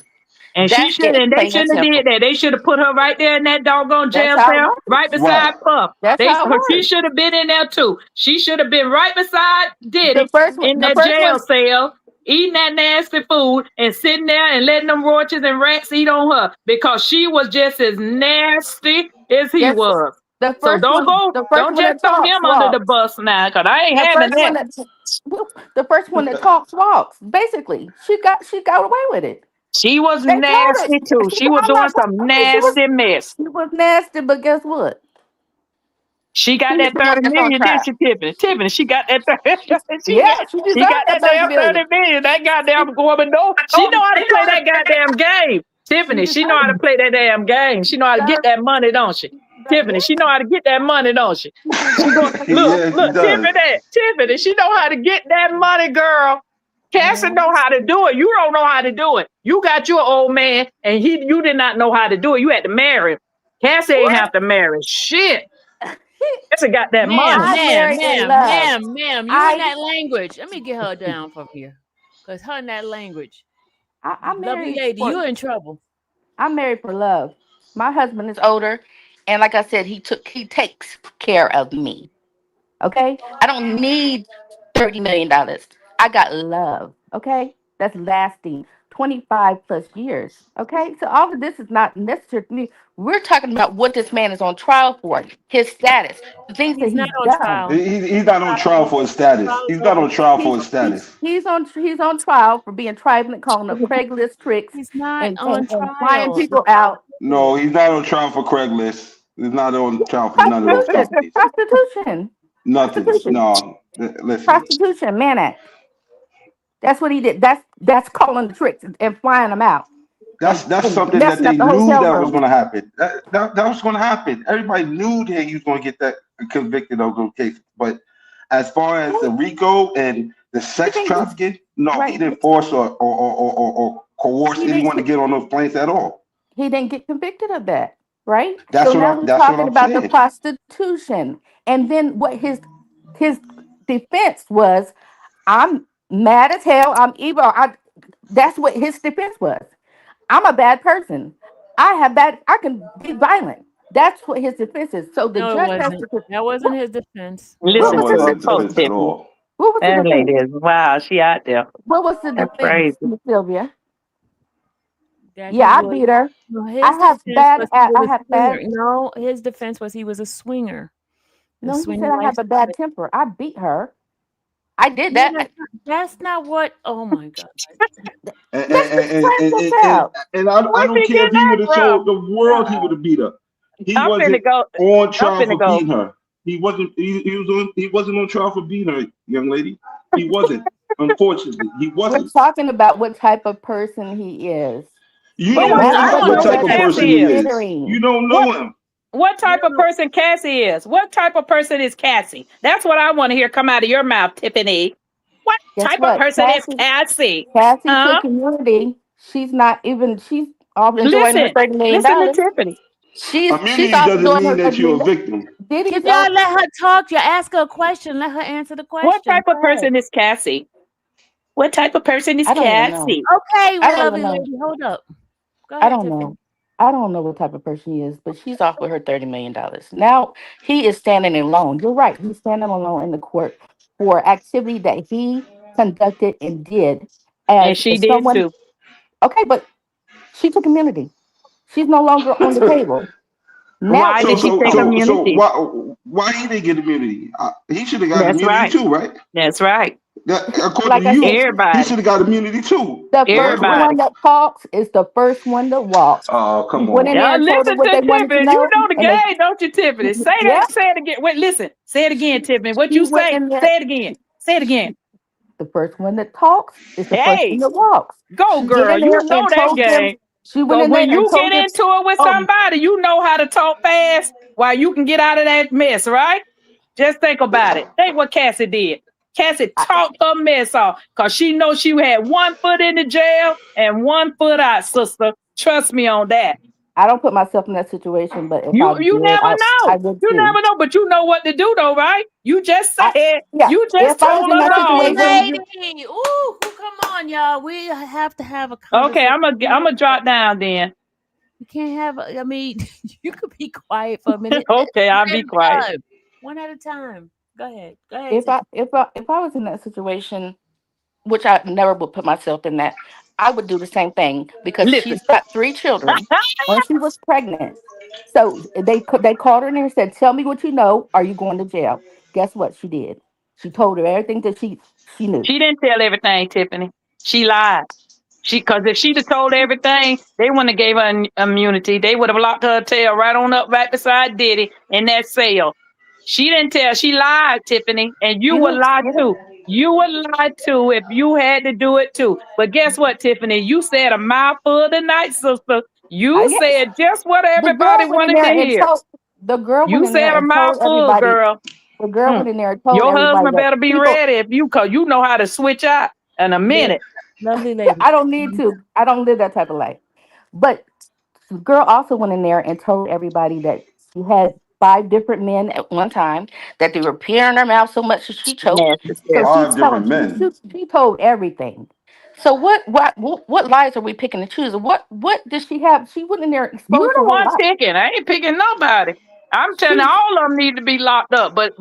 And she That's should, it, and they plain and shouldn't have did simple. that. They should have put her right there in that doggone That's jail how it cell, right works. beside right, Puff. That's how it She works. should have been in there too. She should have been right beside The Diddy first one, in the that first jail one, cell, eating that nasty food and sitting there and letting them roaches and rats eat on her because she was just as nasty as he yes, was. the So first one, the first don't one just that throw talks him under the walks. bus now, cause I ain't The having first one that. that the first one that talks walks. Basically, she got away with it. She was They told her. nasty too. She She said, was I'm doing not. some I mean, nasty mess. she was nasty, but guess what? She got She's that the one 30 that's on million, didn't trial. she, Tiffany? Tiffany, she got that 30, Yeah, she she deserved got that that 30 damn million. 30 million. That goddamn woman know. She know how to play that goddamn game. She Tiffany, she know how to deserved play that damn game. She know how to get that. that money, don't she? Yeah, Tiffany, she know how to get that money, don't she? she She deserved go, that. yes, he does. Tiffany, she know how to get that money, girl. Cassie know how to do it. You don't know how to do it. You got your old man, and you did not know how to do it. You had to marry him. Cassie ain't have to marry. Shit. Cassie got that ma'am, money. I ma'am, married in ma'am, love. ma'am, ma'am. You in I that language. Let me get her down from here. Because her in that language. I Lovely married lady, for you in trouble. I'm married for love. My husband is older, and like I said, he takes care of me. Okay, I don't need $30 million. I got love. Okay, that's lasting 25 plus years. Okay, so all of this is not necessary to me. We're talking about what this man is on trial for, his status, the things that He's not he's on done. trial. He's not on Trial is trial for over. his status. Trial is He's not over. on trial for He's his status. he's on trial for being trifling, calling up Craigslist tricks, He's not and, on and, and flying trial. The people trial out. is No, over. he's not on trial for Craigslist. He's not on trial for none of those Prostitution, companies. prostitution, Nothing. prostitution, No. Listen. prostitution, man act. That's what he did. That's calling the tricks and flying them out That's and something that messing up they the knew hotel that was room. going to happen. That was going to happen. Everybody knew that he was going to get that convicted of those cases. But as far as the RICO and the You sex think this trafficking, no, he right? didn't force or coerce He anyone to didn't. get on those planes at all. He didn't get convicted of that, right? That's So what now I. we're That's what talking I'm about the saying. prostitution, and then what his defense was. I'm mad as hell. I'm evil. That's what his defense was. I'm a bad person. I can be violent. That's what his defense is. So the No, it judge has wasn't. to. That wasn't What, his defense. That That what Listen wasn't was to his his her wasn't his defense. post, defense at defense? Tiffany. all. What was the That lady defense? is wow. She out there. What was the That's defense, crazy. Miss Sylvia? That Yeah, he I was. beat her. No, his defense was he was I a have swinger. bad. No, his defense was he was a swinger. A No, he swinging said I have a lifestyle. bad temper. I beat her. I did No, that. that's not what. Oh my God. And Let's and just and plan and, this and, and, out. and I Where's don't he care if getting he that would have from? told the world he would have beat her. He I'm finna wasn't go. on I'm trial finna for go. beating her. He wasn't. He wasn't on trial for beating her, young lady. He wasn't. Unfortunately, he We're wasn't. talking about what type of person he is. You But don't Yeah, what That's I know what want to what the know type what judge of is Cassie person he is. is. You considering. don't what know him. what You type don't of know. person Cassie is? What type of person is Cassie? That's what I want to hear come out of your mouth, Tiffany. What Guess type of what? person is Cassie? Cassie took Huh? immunity. She's not even. She's off enjoying her Listen, $30 million listen to dollars. Tiffany. She's Immunity off doesn't enjoying mean her that thirty you're a million. victim. If Diddy's off. y'all let her talk, you ask her a question. Let her answer the What question. type of Go ahead. person is Cassie? What type of person is I don't even know. Cassie? Okay, I don't even lovely know. lady, hold up. Go I ahead, don't Tiffany. know. I don't know what type of person he is, but she's off with her $30 million. Now he is standing alone. You're right. He's standing alone in the court for activity that he conducted and did And as she did someone. too. Okay, but she took immunity. She's no longer on the table. Now Why So did it's she his so take turn. so so immunity? why he didn't get immunity? He should have got That's immunity right. too, right? That's right. That, according Like to I you, said, he Everybody. should have got immunity too. the Am I first correct? one Everybody. that talks is the first one that walks. Oh, He come went in on. there Y'all and told them listen what to they wanted to Tiffany. You know, know the and they, game, don't you, Tiffany? Say yeah, that. Say it again. Wait, listen. Say it again, Tiffany. What he you went say? in there. Say it again. Say it again. The first one that talks is the first one Hey, that walks. go She went girl. in You there know and that told them. game. She went Cause in there when and you told get them, into it with "Oh, somebody, you know how to talk fast while you can get out of that mess, right? Just think about it. Think what Cassie did. Cassie I, talked her mess off because she knows she had one foot in the jail and one foot out, sister. Trust me on that. I don't put myself in that situation, but if I You did, never I know. would You too. never know, but you know what to do though, right? You just I, said, yeah, you just if I was told in us that all. Lovely situation, lady. Ooh, come on, y'all. We have to have a Okay, conversation. I'm gonna drop down then. You can't have, I mean, you could be quiet for a minute. Okay, I'll One at be a quiet. time. One at a time. Go ahead. Go ahead, Tiffany. if I was in that situation, which I never would put myself in that, I would do the same thing because Listen. she's got 3 children when she was pregnant. So they called her in and said, "Tell me what you know. Are you going to jail?" Guess what she did? She told her everything that she knew. She didn't tell everything, Tiffany. She lied. Because if she'd have told everything, they wouldn't have gave her immunity. They would have locked her tail right on up, right beside Diddy in that cell. She didn't tell. She lied, Tiffany, and you She would was, lie yeah, too. You would lie too if you had to do it too. But guess what, Tiffany? You said a mouthful tonight, sister. You yes. said just what The everybody girl went in wanted to there and hear. told the girl went You in there said a and told mouthful, everybody. girl. The girl Mm. went in there and told Your everybody husband that better be people. ready if you, cause you know how to switch out in a Look, minute. lovely lady. I don't need to. I don't live that type of life. But the girl also went in there and told everybody that she had 5 different men at one time, that they were peeing in her mouth so much that she choked. So Necessary. she's Five telling, different men. she told everything. So what lies are we picking and choosing? What did she have? She went in there You exposed to the a whole one lot. picking. I ain't picking nobody. I'm telling you, She all of them need to be locked up. But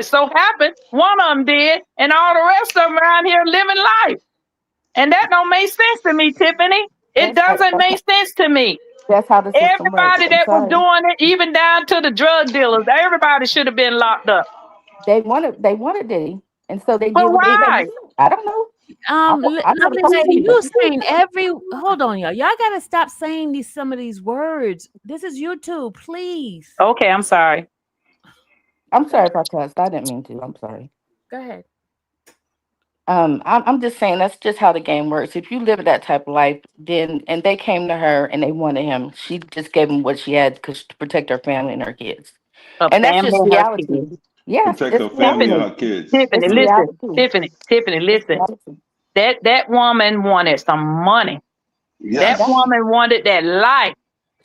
so happened one of them did, and all the rest of them around here living life. And that don't make sense to me, Tiffany. It that's doesn't make sense to me. that's how the system works. Everybody I'm that was sorry. doing it, even down to the drug dealers, everybody should have been locked up. They wanted Diddy, and so they did But what they had to why? do. I don't know. I'm not Lovely opposed to lady, you it. saying every, hold on, y'all. Y'all gotta stop saying some of these words. This is YouTube, please. Okay, I'm sorry. I'm Go sorry ahead. if I cussed. I didn't mean to. I'm sorry. Go ahead. I'm just saying that's just how the game works. If you live that type of life, then and they came to her and they wanted him, she just gave him what she had because to protect her family and her kids, A and that's family just and her reality. kids. Yes, Protect it's her family and Tiffany, her reality. kids. Tiffany, It's listen. reality. Tiffany, It's listen. reality. That woman wanted some money. That That Yes. woman wanted that life.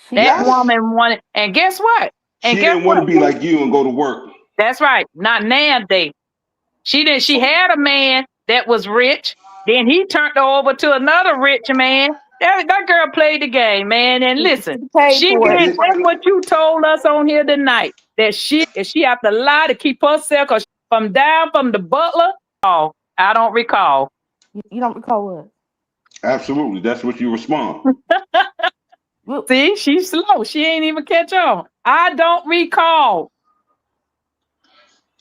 she That got it. Yes. woman wanted, and guess what? And She guess didn't want to what? be like you and go to work. That's right. Not nowadays. She did. She had a man that was rich. Then he turned her over to another rich man. That girl played the game, man. And listen, She paid she She for did it. did. just what you told us on here tonight. That she have to lie to keep herself. Cause from the butler. Oh, I don't recall. You don't recall what? Absolutely. That's what you respond. Well, See, she's slow. She ain't even catch on. I don't recall.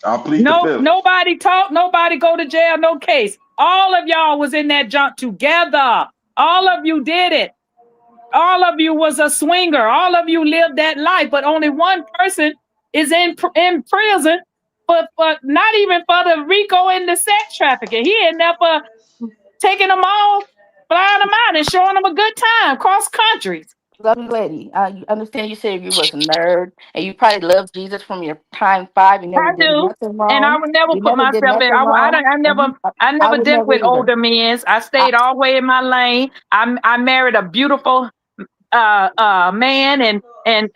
I'll plead the No, fifth. nobody talked, nobody go to jail, no case. All of y'all was in that junk together. All of you did it. All of you was a swinger. All of you lived that life, but only one person is in prison for not even for the RICO and the sex trafficking. He ain't never taking them all, flying them out and showing them a good time cross countries. Lovely lady. You understand you said you was a nerd and you probably loved Jesus from your time five. You never I did do. nothing And I wrong. would never You put never did myself in. nothing wrong. And I I never would dealt never with either. older men. I I, stayed all the way in my lane. I married a beautiful man, and him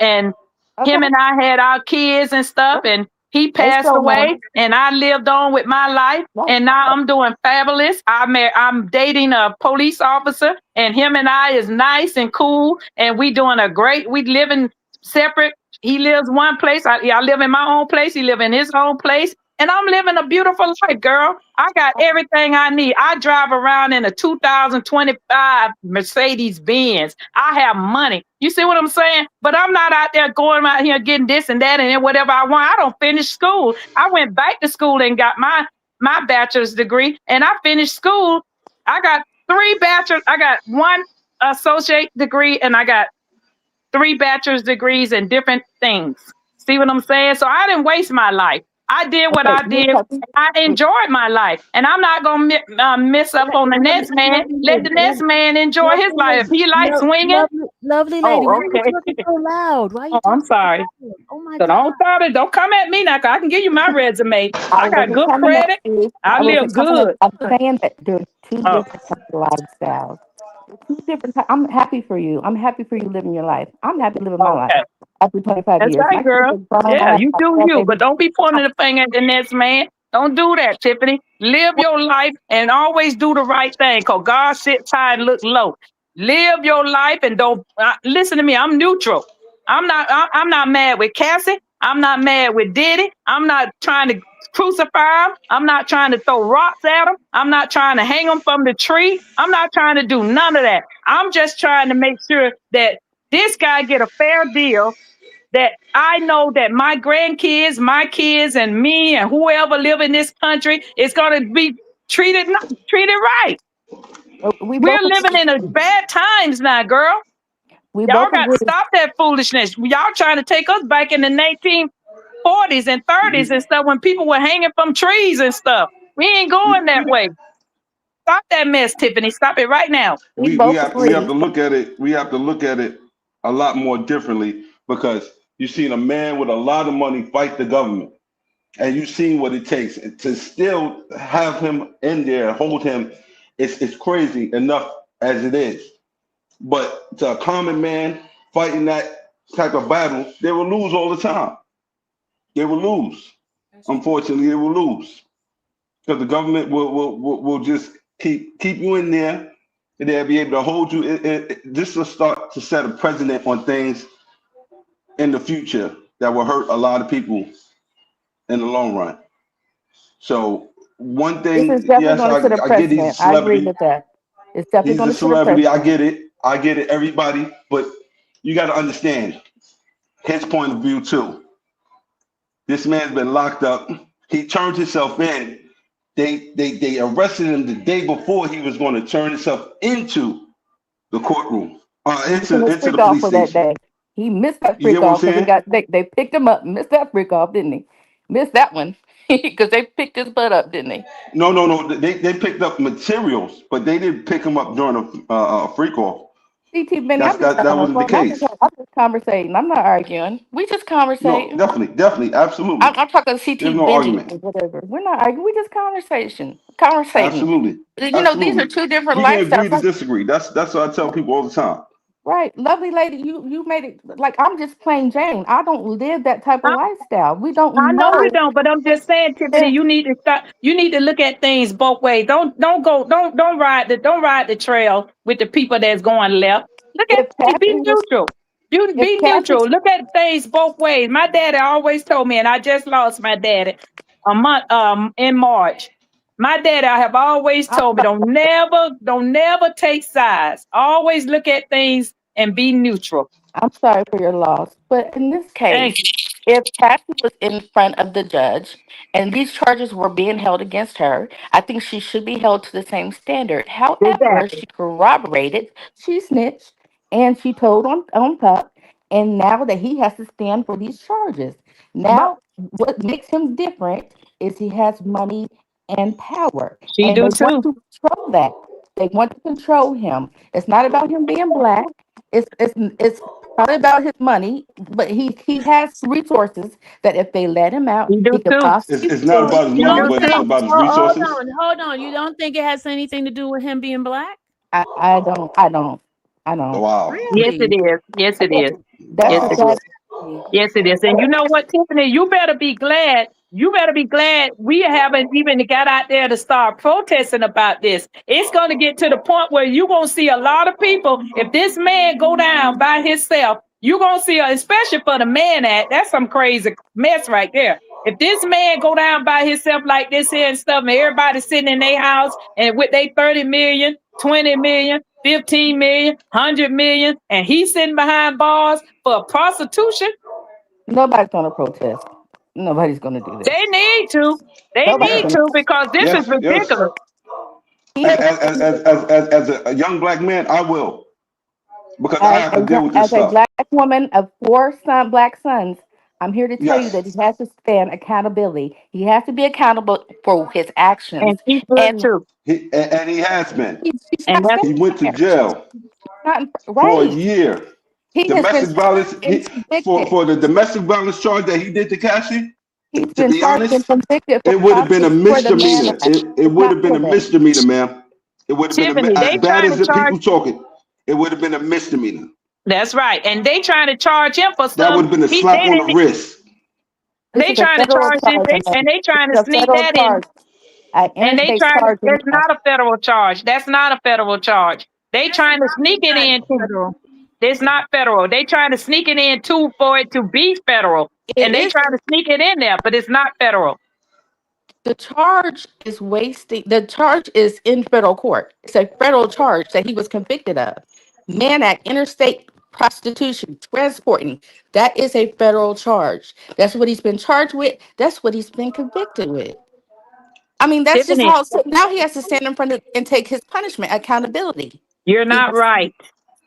okay. and I had our kids and stuff, and he They passed still know. away, and I lived on with my life, Right. and now I'm doing fabulous. I'm dating a police officer, and him and I is nice and cool, and we living separate. He lives one place. I live in my own place. He live in his own place. And I'm living a beautiful life, girl. I got everything I need. I drive around in a 2025 Mercedes Benz. I have money. You see what I'm saying? But I'm not out there going out here getting this and that and then whatever I want. I don't finish school. I went back to school and got my bachelor's degree, and I finished school. I got three bachelors. I got one associate degree, and I got three bachelor's degrees in different things. See what I'm saying? So I didn't waste my life. I did what Okay. I did. I enjoyed my life, and I'm not gonna miss up on the next man. Lovely Let the lady, next man enjoy his lovely life. lady, If he likes swinging, lovely lady. Why oh, are you okay. talking so loud? Why are you Oh, I'm talking so sorry. loud? Oh my So God. don't come at me now. 'Cause I can give you my resume. I I got wasn't good coming at credit. you. I I live wasn't coming at. good. I'm saying that there's two Oh, different types of lifestyles. Two different. I'm happy for you. I'm happy for you living your life. I'm happy living my life okay. after 25 That's years. right, My kids girl. are grown. I Yeah, have you my do you, but grandbabies. don't be pointing the finger at the next man. Don't do that, Tiffany. Live your life and always do the right thing, because God sits high and looks low. Live your life and don't listen to me. I'm neutral. I'm not mad with Cassie. I'm not mad with Diddy. I'm not trying to crucify him. I'm not trying to throw rocks at him. I'm not trying to hang him from the tree. I'm not trying to do none of that. I'm just trying to make sure that this guy get a fair deal, that I know that my grandkids, my kids, and me, and whoever live in this country is going to be treated right. We We're both living agree. in a bad times now, girl. We Y'all both got to agree. stop that foolishness. Y'all trying to take us back in the 1940s and 30s and stuff, when people were hanging from trees and stuff. We ain't going that way. Stop that mess, Tiffany. Stop it right now. We We both have agree. to look at it. We have to look at it a lot more differently, because you've seen a man with a lot of money fight the government, and you've seen what it takes to still have him in there, hold him. It's crazy enough as it is. But to a common man fighting that type of battle, they will lose all the time. They will lose. Unfortunately, they will lose, because the government will just keep you in there, and they'll be able to hold you. This will start to set a precedent on things in the future that will hurt a lot of people in the long run. So one This is thing, definitely yes, going to set a I get he's a precedent. I agree celebrity. with that. It's definitely He's a going to set a celebrity. I precedent. get it. I get it. Everybody, but you got to understand his point of view too. This man's been locked up. He turned himself in. They arrested him the day before he was going to turn himself into the courtroom, Missing his into the freak off police for that station. day. He missed that You get freak what I'm off because saying? they picked him up. Missed that freak off, didn't he? Missed that one because they picked his butt up, didn't they? No, no, no. They picked up materials, but they didn't pick him up during a freak off. CT Benny, I'm just That wasn't the case. I'm just conversating. I'm not arguing. We just No, conversating. definitely, absolutely. I'm talking There's CT no Benji argument. or whatever. We're not arguing. We just conversating. Absolutely, You know, these are absolutely. two different We can agree lifestyles. to disagree. That's what I tell people all the time. Right, lovely lady, you made it like I'm just plain Jane. I don't live that type of lifestyle. We I don't know you know don't, but I'm just saying, Tiffany, if you need to stop. You need to look at things both ways. Don't ride the trail with the people that's going left. Look at if things. Be Kathy was neutral. You if be Kathy neutral. Look at things both ways. My daddy always told me, and I just lost my daddy a month in March. My daddy, I have always I'm told me, don't never take sides. Always look at things and be neutral. I'm sorry for your loss, but in this case, Thank you. if Kathy was in front of the judge and these charges were being held against her, I think she should be held to the same standard. However, Exactly. she corroborated, she snitched, and she told on Pup, and now that he has to stand for these charges. But Now, what makes him different is he has money and power, she and do they want too. to control that. They want to control him. It's not about him being black. It's probably about his money, but he has resources that if they let him out, You do he could too. possibly It's not So about his you You money, do don't but it's too. think? about his Hold resources. on, hold on. You don't think it has anything to do with him being black? I don't. Wow. Yes, it Really? is. Yes, it is. That's Yes, a it Wow. is. sad. Yes, it is. And you know what, Tiffany? You better be glad. You better be glad we haven't even got out there to start protesting about this. It's going to get to the point where you're going to see a lot of people. If this man go down by himself, you're going to see, especially for the Man Act, that's some crazy mess right there. If this man go down by himself like this here and stuff, and everybody sitting in their house and with they 30 million, 20 million, 15 million, 100 million, and he's sitting behind bars for prostitution, Nobody's gonna protest. Nobody's gonna do this. they need to. They Nobody's need Yeah. gonna. to because this is Yes. Yes. ridiculous. He, As a young black man, I will, because I have to deal with this as a stuff. black woman of black sons, I'm here to tell you Yes. that he has to stand accountability. He has to be accountable for his actions, And he should and too. And he has been. he's And not that's He standing went to there. jail Not for a right. year. He has been Domestic charged violence. and convicted. For the domestic violence charge that he did to Cassie. He's To been be charged and honest, convicted for it would have been a property for the man misdemeanor. act. It It's would not have been a probate. misdemeanor, ma'am. It would have been Tiffany. as They bad trying as to the charge. people talking. It would have been a misdemeanor. That's right. And they trying to charge him for That would some. have been a He slap they on the didn't. wrist. This They is a trying to federal charge this. charge, They and they this trying to is a sneak federal that in. charge, an And they interstate trying to. charge in It's there. not a federal charge. That's not a federal charge. They trying to sneak it in too. Federal. It's not federal. They trying to sneak it in too for it to be federal. It And they is. trying to sneak it in there, but it's not federal. The charge is wasting. The charge is in federal court. It's a federal charge that he was convicted of. Man Act, interstate prostitution, transporting. That is a federal charge. That's what he's been charged with. That's what he's been convicted with. I mean, that's just Tiffany, how. So now he has to stand in front of and take his punishment, accountability. you're He not has, right.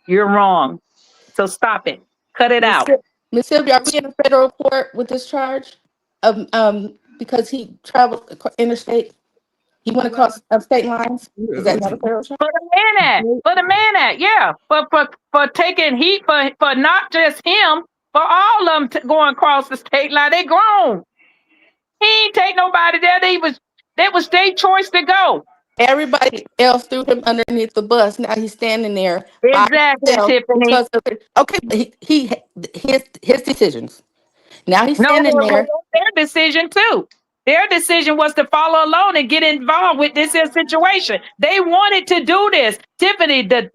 You're wrong. So stop it. Cut it Miss out. Miss Sylvia, are we in a federal court with this charge? Because he traveled interstate, he went across state lines. Is that not a federal charge? For the Man Act. For the Man Act, yeah. For taking heat for not just him, for all of them going across the state line. They grown. He ain't take nobody there. That was their choice to go. Everybody else threw him underneath the bus. Now he's standing there by Exactly, himself Tiffany. because of it. Okay, but his decisions. Now he's No, standing it was there. their decision too. Their decision was to follow along and get involved with this here situation. They wanted to do this. Tiffany, That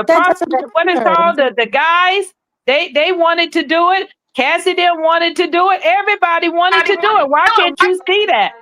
doesn't what is matter. called the guys, they wanted to do it. Cassie didn't wanted to do it. Everybody wanted to do it. Why can't you see that?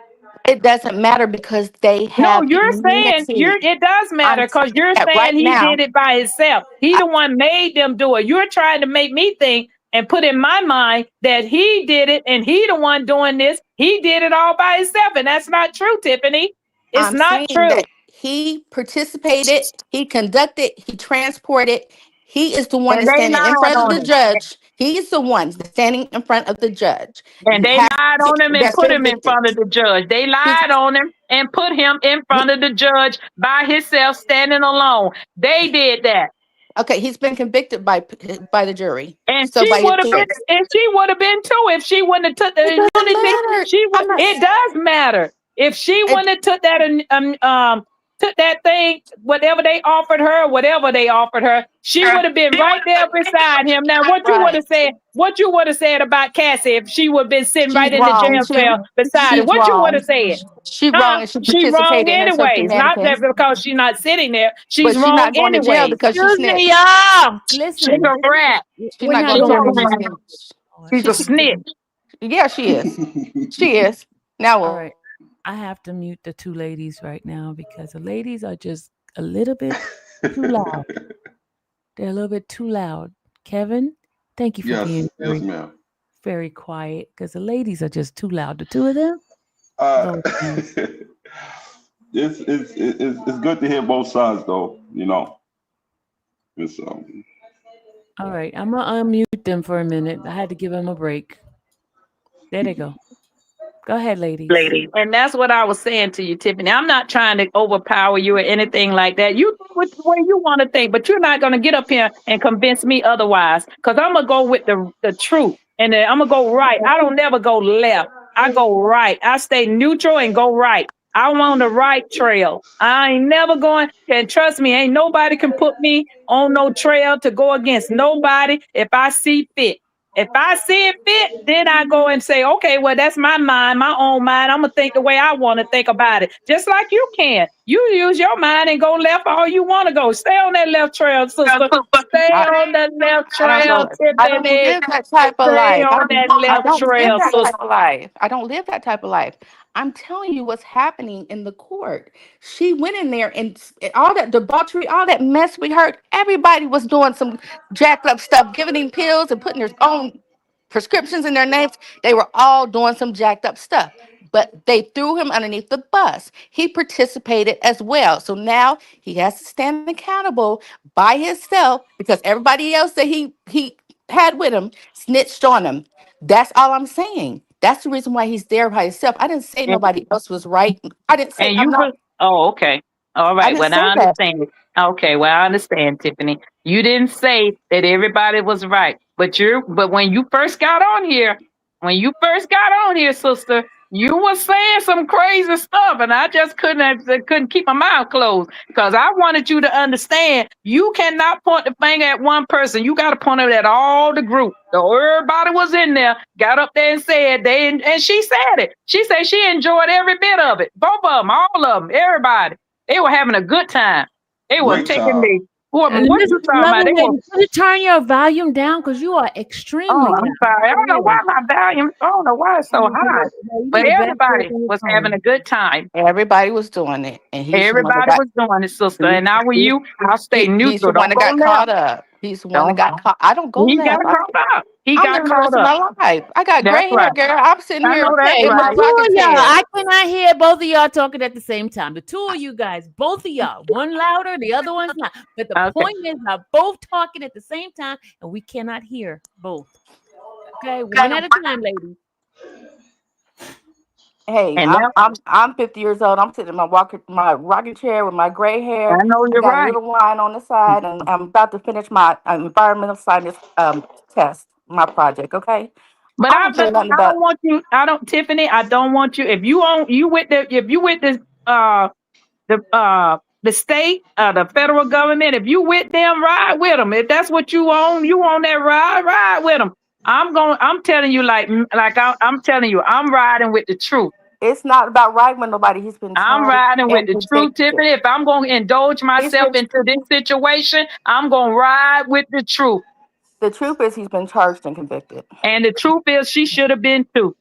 It doesn't matter because they No, have you're saying immunity. it does matter I'm because saying you're that saying right he now. did it by himself. He I, the one made them do it. You're trying to make me think and put in my mind that he did it and he the one doing this. He did it all by himself, and that's not true, Tiffany. It's I'm not saying true. that he participated, he conducted, he transported. He is the one And that's they standing in lied front of on the him. judge. He is the one that's standing in front of the judge. And You they have lied on him and that's put been him in convicted. front of the judge. They He's, lied on him and put him in he, front of the judge by himself, standing alone. They did that. okay, he's been convicted by the jury. And So by his peers. she would have been too if she wouldn't have took the It doesn't immunity. matter. She would. I'm not. It does matter if she It, wouldn't have took that took that thing, whatever they offered her, whatever they offered her, she would have been right there beside him. Now, what you would right. have said? What you would have said about Cassie if she would have been sitting She's right in the wrong. jail cell beside him? She's What you would wrong. have said? She's wrong Huh? and she She wrong participated in some anyways. Not that shenanigans. because she's not sitting there. She's But she's wrong not going to jail anyways. because she Excuse me, snitched. y'all. She's Listen, a rat. She's we're not not going She's to gonna jail a do because she rat. this. snitched. Lord. She's a snitch. Yeah, she is. She is. Now, All right, I have to mute the two ladies right now because the ladies are just a little bit too loud. They're a little bit too loud. Kevin, thank you for being Yes, ma'am. very quiet because the ladies are just too loud. The two of them, Uh, Lord knows. it's good to hear both sides, though. You know, it's All right, I'm gonna unmute them for a minute. I had to give them a break. There they go. Go Go ahead, ladies. lady. And that's what I was saying to you, Tiffany. I'm not trying to overpower you or anything like that. You think with the way you want to think, but you're not going to get up here and convince me otherwise. Because I'm going to go with the truth. And then I'm going to go right. I don't never go left. I go right. I stay neutral and go right. I'm on the right trail. I ain't never going, and trust me, ain't nobody can put me on no trail to go against nobody if I see fit. If I see it fit, then I go and say, okay, well, that's my mind, my own mind. I'm gonna think the way I want to think about it. Just like you can. You use your mind and go left all you want to go. Stay on that left trail, sister. Stay I, on the left I don't trail, go. I don't Tiffany. live that type of Stay life. on that I left don't live trail, that sister. type of life. I don't live that type of life. I'm telling you what's happening in the court. She went in there and all that debauchery, all that mess we heard. Everybody was doing some jacked up stuff, giving him pills and putting their own prescriptions in their names. They were all doing some jacked up stuff. But they threw him underneath the bus. He participated as well. So now he has to stand accountable by himself because everybody else that he had with him snitched on him. That's all I'm saying. That's the reason why he's there by himself. I didn't say And, nobody else was right. I didn't say and I'm you not. put, oh, okay. All I right. didn't Well, say now I that. understand. Okay. Well, I understand, Tiffany. You didn't say that everybody was right, but when you first got on here, sister, you were saying some crazy stuff, and I just couldn't keep my mouth closed because I wanted you to understand. You cannot point the finger at one person. You got to point it at all the group. So everybody was in there, got up there and said and she said it. She said she enjoyed every bit of it. Both of them, all of them, everybody. They were having a good time. They were Great taking time. me. What Miss you talking about? Lovely They were. Lady, could you turn your volume down? Because you are Oh, extremely I'm loud. sorry. I don't know Really. why my volume. I don't know why it's so high. No, you But need a better everybody on your was having phone. a good time. Everybody was doing it, and he's the one that Everybody got. was doing it, sister. He's, And now with he's, you, I'll stay he's the neutral. one Don't that go got left. caught up. He's the one that Don't. got caught. I don't go He got left. caught up. He I'm got living the caught rest of up. my life. I got That's gray hair, right. girl. I'm sitting I here know that's okay Hey, with the my right. two rocking of y'all, chair. I cannot hear both of y'all talking at the same time. The two of you guys, both of y'all, one louder, the other one's not. But the Okay. point is, y'all both talking at the same time, and we cannot hear both. Okay, one at a time, ladies. Hey, And now I'm 50 years old. I'm sitting in my rocking chair with my gray I hair. know I you're got a right. little wine on the side, and I'm about to finish my environmental science test, my project. Okay, But I I don't care but nothing I about. don't want you. I don't, Tiffany. I don't want you. If you with the state, the federal government, if you with them, ride with them. If that's what you on that ride with them. I'm telling you, I'm telling you, I'm riding with the truth. It's not about right with nobody. He's been I'm charged riding with and the truth, convicted. Tiffany. If I'm going to indulge He's myself been. into this situation, I'm going to ride with the truth. The truth is, he's been charged and convicted, And the truth is, she should have been too.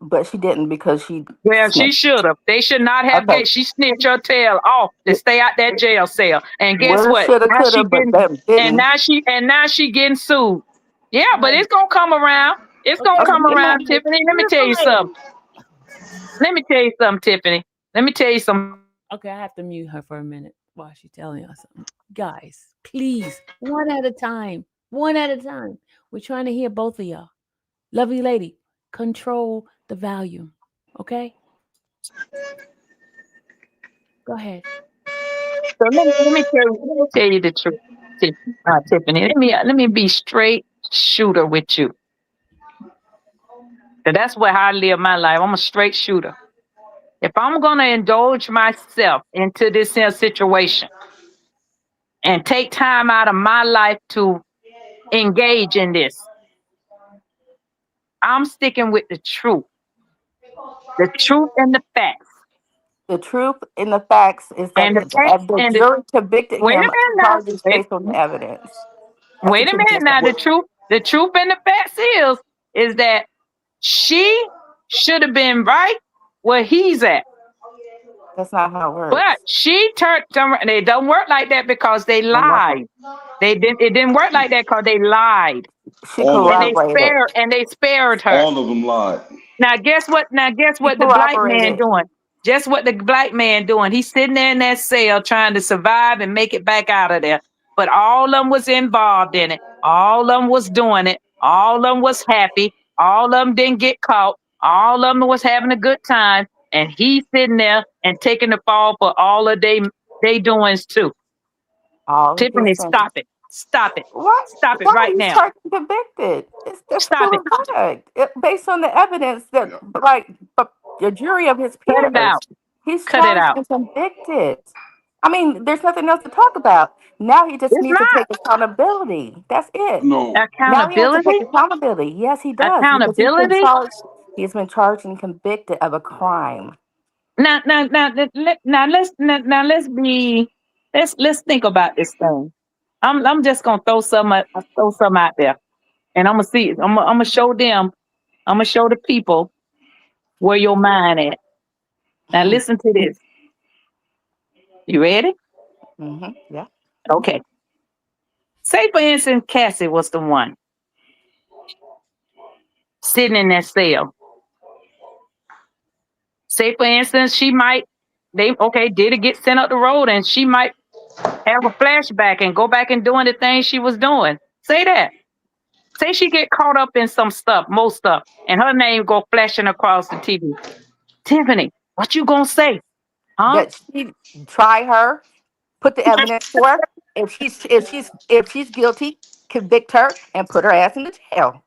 but she didn't because she Well, she snitched. should have. They should not have Okay, get. She snitched her tail off to stay out that jail cell. And guess woulda, what? shoulda, Now coulda, she but getting them didn't. and now she getting sued. Yeah, but it's gonna come around. It's gonna Okay, Okay, come beautiful around, yeah. lady. Tiffany. Let me tell Beautiful you something. lady. Let me tell you something, Tiffany. Let me tell you something. Okay, I have to mute her for a minute while she's telling us something. Guys, please, one at a time. One at a time. We're trying to hear both of y'all. Lovely lady, control the volume. Okay? Go ahead. So let me tell you the truth, Tiffany. Let me be straight shooter with you. So that's what how I live my life. I'm a straight shooter. If I'm gonna indulge myself into this here situation and take time out of my life to engage in this, I'm sticking with the truth and the facts. The truth in the facts is that And the facts the and the jury convicted wait a him of minute now. charges based on the evidence. That's the Wait a truth in minute the now. facts. The truth and the facts is that she should have been right where he's at. That's not how it But works. she turned around. They don't work like that because they It never. lied. They didn't. It didn't work like that because they lied, She All of and them. corroborated. they spared her. All of them lied. Now guess what? Now guess She what the black man corroborated. doing? Just what the black man doing. He's sitting there in that cell trying to survive and make it back out of there. But all of them was involved in it. All of them was doing it. All of them was happy. All of them didn't get caught. All of them was having a good time, and he's sitting there and taking the fall for all of they doings too. All Tiffany, his friends. stop it. Stop it. What? Stop it Why right he's now. charged and convicted? That's Stop still it. a verdict. Based on the evidence that, Yeah. like, a jury of his Cut it peers. out. He's Cut it charged out. and convicted. I mean, there's nothing else to talk about. Now he just It's needs to not take accountability. That's it. No, Now he has to take accountability. accountability. Yes, he does, because he's been Accountability. charged. He's been charged and convicted of a crime. Now let's think about this thing. I'm just gonna throw some out there, and I'm gonna see. I'm gonna show them. I'm gonna show the people where your mind at. Now listen to this. You ready? Yeah. Okay. Say for instance, Cassie was the one sitting in that cell. Say for instance, she might did it get sent up the road, and she might have a flashback and go back and doing the things she was doing. Say that. Say she get caught up in some stuff, most stuff, and her name go flashing across the TV. Tiffany, what you gonna say? Huh? That she try her, put the evidence forth. If she's guilty, convict her and put her ass in the jail.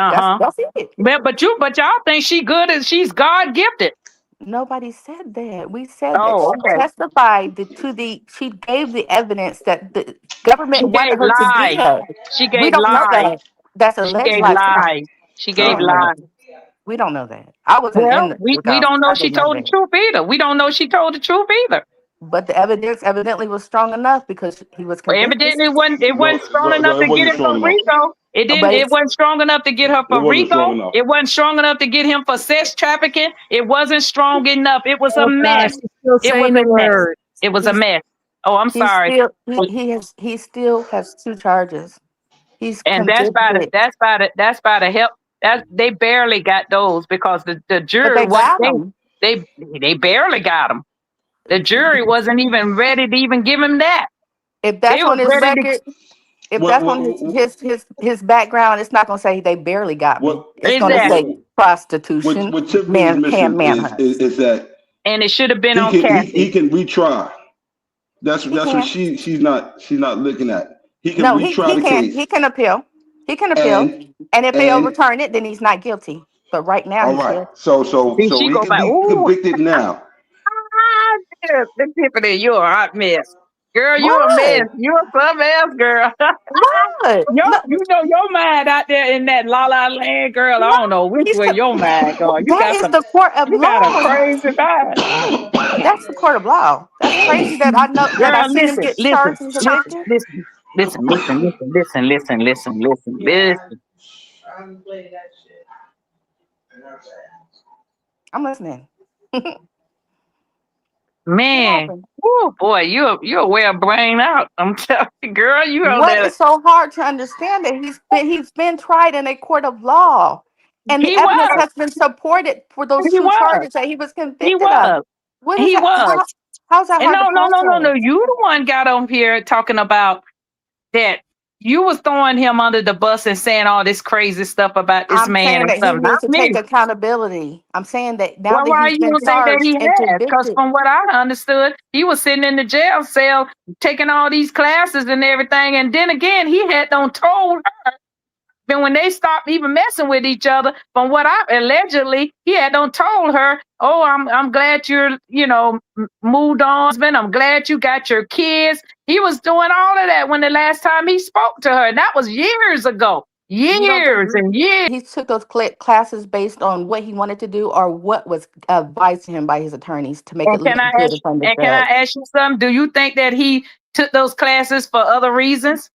That's Uh-huh. that's it. But y'all think she good and she's God gifted. Nobody said that. We said that Oh, she okay. testified she gave the evidence that the She government wanted gave her to lies. give. She We gave don't know lies. that. That's She alleged gave lies. lies. She We gave uh, don't know that. lies. We don't know that. I wasn't in Well, the we courthouse. don't know I she didn't know told the that. truth either. We don't know she told the truth either. But the evidence evidently was strong enough because he was Well, convicted. evidently it wasn't no, strong no, enough no, to it get wasn't it for strong enough. Rico. But It it's wasn't strong enough to get her It for wasn't strong Rico. enough. It wasn't strong enough to get him for sex trafficking. It wasn't strong enough. It was a Oh gosh, mess. she's still It was saying a the mess. word. It was a he's mess. Oh, I'm he's sorry. still he still has two charges. He's And convicted. that's by the help that they barely got those because the But jury they wasn't got him. they barely got them. The jury wasn't even ready to even give him that. If They that's was on his ready to record, if What that's on what his background, it's not going to say they barely got me. what It's going to say exactly, prostitution, what Tiffany is missing manhunt. is that and it should have been he on can he Cassie. can retry. He That's what can. she's not looking at. He can No, he retry the can. case. He can appeal. He can appeal. And And if they and overturn it, then he's not guilty. But right now all he's right. guilty. See, So she he go can back. be Ooh, convicted now. the Tiffany, you're a hot mess, girl. You a mess. What? You a some ass girl. What? No, You know your mind out there in that la la land, girl. I no. don't know which He's way your mind going. that is the court of You got a law. crazy mind. That's the court of law. That's crazy that I know that I Girl, seen him get charged and convicted. listen. I'm listening. What Man, happened? oh boy, you're well brain out. I'm telling you, girl, you on What that. is so hard to understand that he's been tried in a court of law, and the He evidence was, has been supported for those he two was, charges that he was he convicted of. was, What is he that? was. How's that And hard to no. process? You the one got on here talking about that. You was throwing him under the bus and saying all this crazy stuff about this I'm man saying and that he stuff. Not needs to take me. accountability. I'm saying that now Well, that why he's you been don't think that he charged and has? Because convicted. from what I understood, he was sitting in the jail cell taking all these classes and everything. And then again, he had done told her. Then when they stopped even messing with each other, from what I allegedly, he had done told her, "Oh, I'm glad you're moved on, husband. I'm glad you got your kids." He was doing all of that when the last time he spoke to her, and that was years ago, You don't think years and years. he took those classes based on what he wanted to do or what was advised to him by his attorneys to make it And look good in front of the can I judge? ask you something? Do you think that he took those classes for other reasons?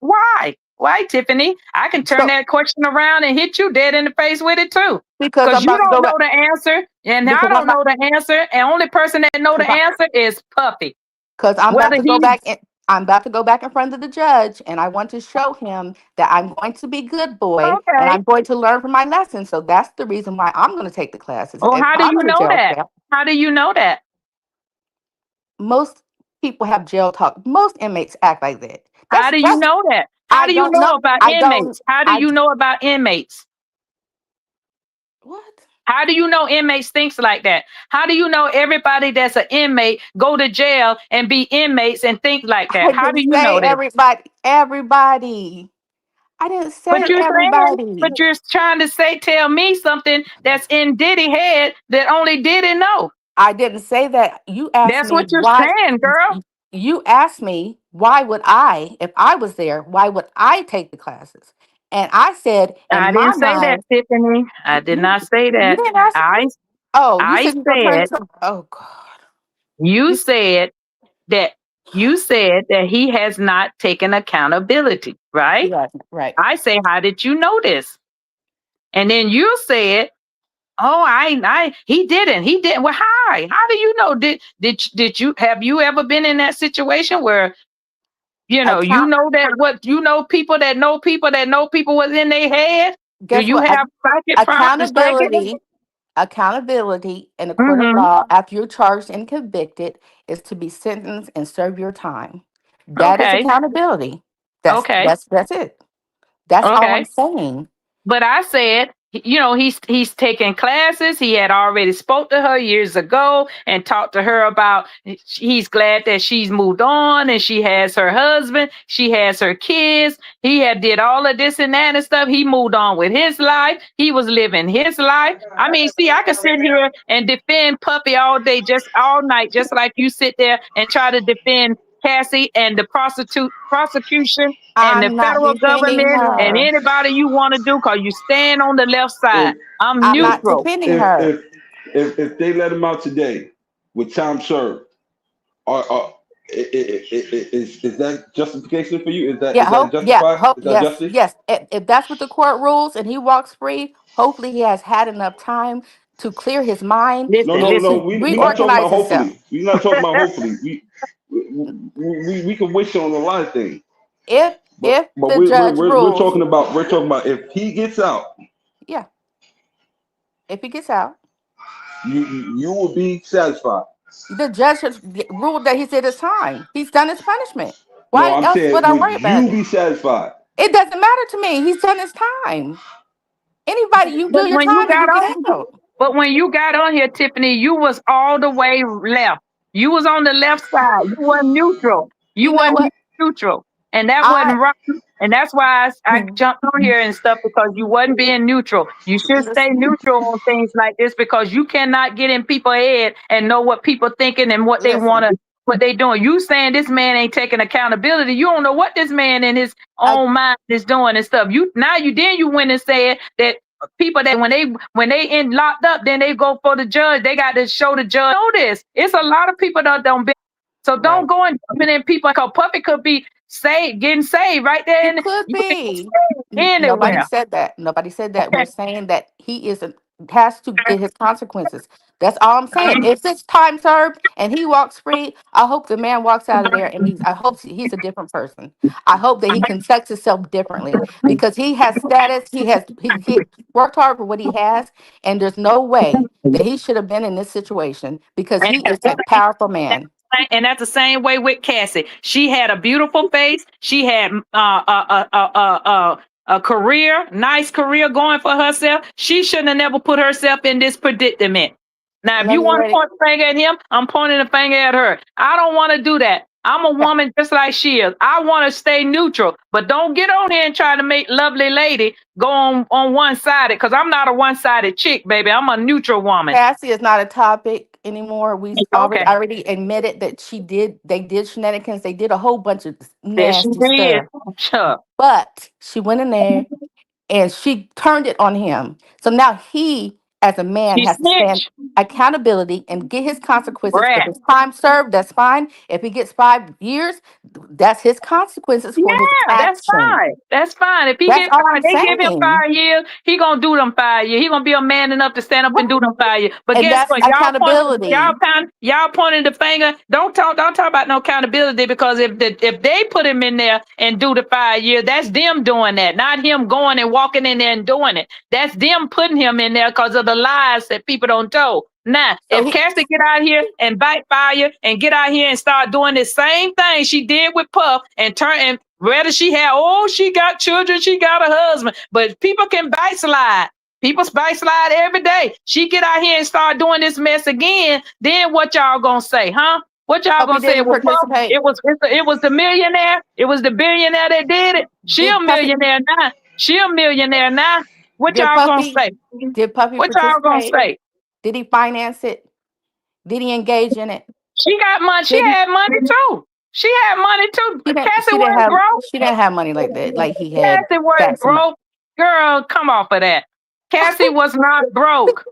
Why? Why, Tiffany? I can turn So that question around and hit you dead in the face with it too. because I'm Because you about to don't go know back the answer, and I because I'm don't not know the answer, and only person that know because the answer is Puffy. because I'm about Whether to go he back in. I'm about to go back in front of the judge, and I want to show him that I'm going to be good boy, and okay. I'm going to learn from my lessons. So that's the reason why I'm going to take the classes. Well, If how do I'm you in a know jail that? cell, How do you know that? most people have jail talk. Most inmates act like that. How do you That's know that? How I do you don't know know. about I don't. inmates? How do I you know about inmates? what? How do you know inmates thinks like that? How do you know everybody that's an inmate go to jail and be inmates and think like that? I How do didn't you say know this? everybody. Everybody. I didn't But say you're saying, everybody. but you're trying to say, tell me something that's in Diddy head that only Diddy know. I didn't say that. You asked That's me what you're why. saying, girl. You asked me why would I, if I was there, why would I take the classes? And I said, in I my didn't say that, mind, Tiffany. I did you not say you that. didn't ask I me. Oh, you I said you're gonna turn said this. Oh God. you You, said that you said that he has not taken accountability, right? yeah, right. I say, how did you know this? And then you said, oh, he didn't. He didn't. Well, how do you know? Did you have you ever been in that situation where you Account. know that what you know people that know people was in their head? Do Guess you what? have psychic? Accountability in a court of Mm-hmm. law after you're charged and convicted is to be sentenced and serve your time. That is Okay. accountability. That's Okay. that's that's it. That's all I'm Okay. saying. But I said, he's taking classes. He had already spoke to her years ago and talked to her about he's glad that she's moved on and she has her husband, she has her kids. He had did all of this and that and stuff. He moved on with his life. He was living his life. I mean, see, I could sit here and defend Puppy all day, just all night, just like you sit there and try to defend Cassie and the prosecution and the I'm not federal defending government and her. anybody you want to do because you stand on the left side. If I'm I'm if not neutral. defending if her. if if they let him out today with time served, is that justification for you? Yeah, Is that hope. Yeah, justified? hope. Is that Yes, justice? yes. If that's what the court rules and he walks free, hopefully he has had enough time to clear his mind No, Listen, no, and no. listen. to We're not talking about reorganize himself. hopefully. We're not talking about hopefully. We can wish on a lot of things, If but if but the we're we're judge we're, we're rules, talking about if he gets out, yeah, if he gets out, you will be satisfied. the judge has ruled that he did his time. He's done his punishment. No, Why I'm else would saying I would worry about you it? be satisfied? It doesn't matter to me. He's done his time. Anybody, you But do your when you time and got you get on, out. but when you got on here, Tiffany, you was all the way left. You was on the left side. You weren't neutral. You You know weren't what? neutral, and that I wasn't right. And that's why I jumped on here and stuff because you wasn't being neutral. You should stay listen. neutral on things like this because you cannot get in people's head and know what people thinking and what they want Listen. to, what they doing. You saying this man ain't taking accountability. You don't know what this man in his I own mind is doing and stuff. You went and said that people that when they in locked up, then they go for the judge. They got to show the judge. Know this. It's a lot of people that don't be. So don't right. go and jump in people. Cause Puppy could be saved, getting saved right there, He and could you can get be. saved Nobody anywhere. said that. Nobody said that. We're saying that he isn't has to get his consequences. That's all I'm saying. If it's time served and he walks free, I hope the man walks out of there and I hope he's a different person. I hope that he conducts himself differently because he has status. He worked hard for what he has, and there's no way that he should have been in this situation because he is a powerful man. And that's the same way with Cassie. She had a beautiful face. She had a career, nice career going for herself. She shouldn't have never put herself in this predicament. Now, if Let you me want to ready. point the finger at him, I'm pointing the finger at her. I don't want to do that. I'm a woman just like she is. I want to stay neutral, but don't get on here and try to make lovely lady go on one sided because I'm not a one sided chick, baby. I'm a neutral woman. Cassie is not a topic anymore. We Okay. already admitted that they did shenanigans. They did a whole bunch of Yes, she nasty did. stuff. Sure. But she went in there and she turned it on him. So now he, as a man, She has to stand snitched. accountability and get his consequences. If Right. it's time served, that's fine. If he gets 5 years, that's his consequences for his Yeah, that's action. fine. That's fine. If he That's get all fired, I'm they give him saying. 5 years. He gonna do them 5 years. He gonna be a man enough to stand up and Right. do them 5 years. But And guess that's what? accountability. Y'all pointing the finger. Don't talk about no accountability because if they put him in there and do the 5 years, that's them doing that, not him going and walking in there and doing it. That's them putting him in there because of the lies that people don't tell. Now, So if he Cassie get out here and bite fire and get out here and start doing the same thing she did with Puff and turn and whether she got children, she got a husband, but people can backslide. People slide every day. She get out here and start doing this mess again. Then what y'all gonna say, huh? What y'all Hope he gonna say? didn't participate. It was the millionaire. It was the billionaire that did it. She a Did Puffy millionaire now. She a millionaire now. What did y'all gonna Puffy say? did Puffy What y'all gonna participate? say? Did he finance it? Did he engage in it? She got money. She Didn't had money too. She had money too. Cassie wasn't broke. she didn't have money like that, like he had Cassie wasn't facts money. broke. Girl, come off of that. Cassie was not broke.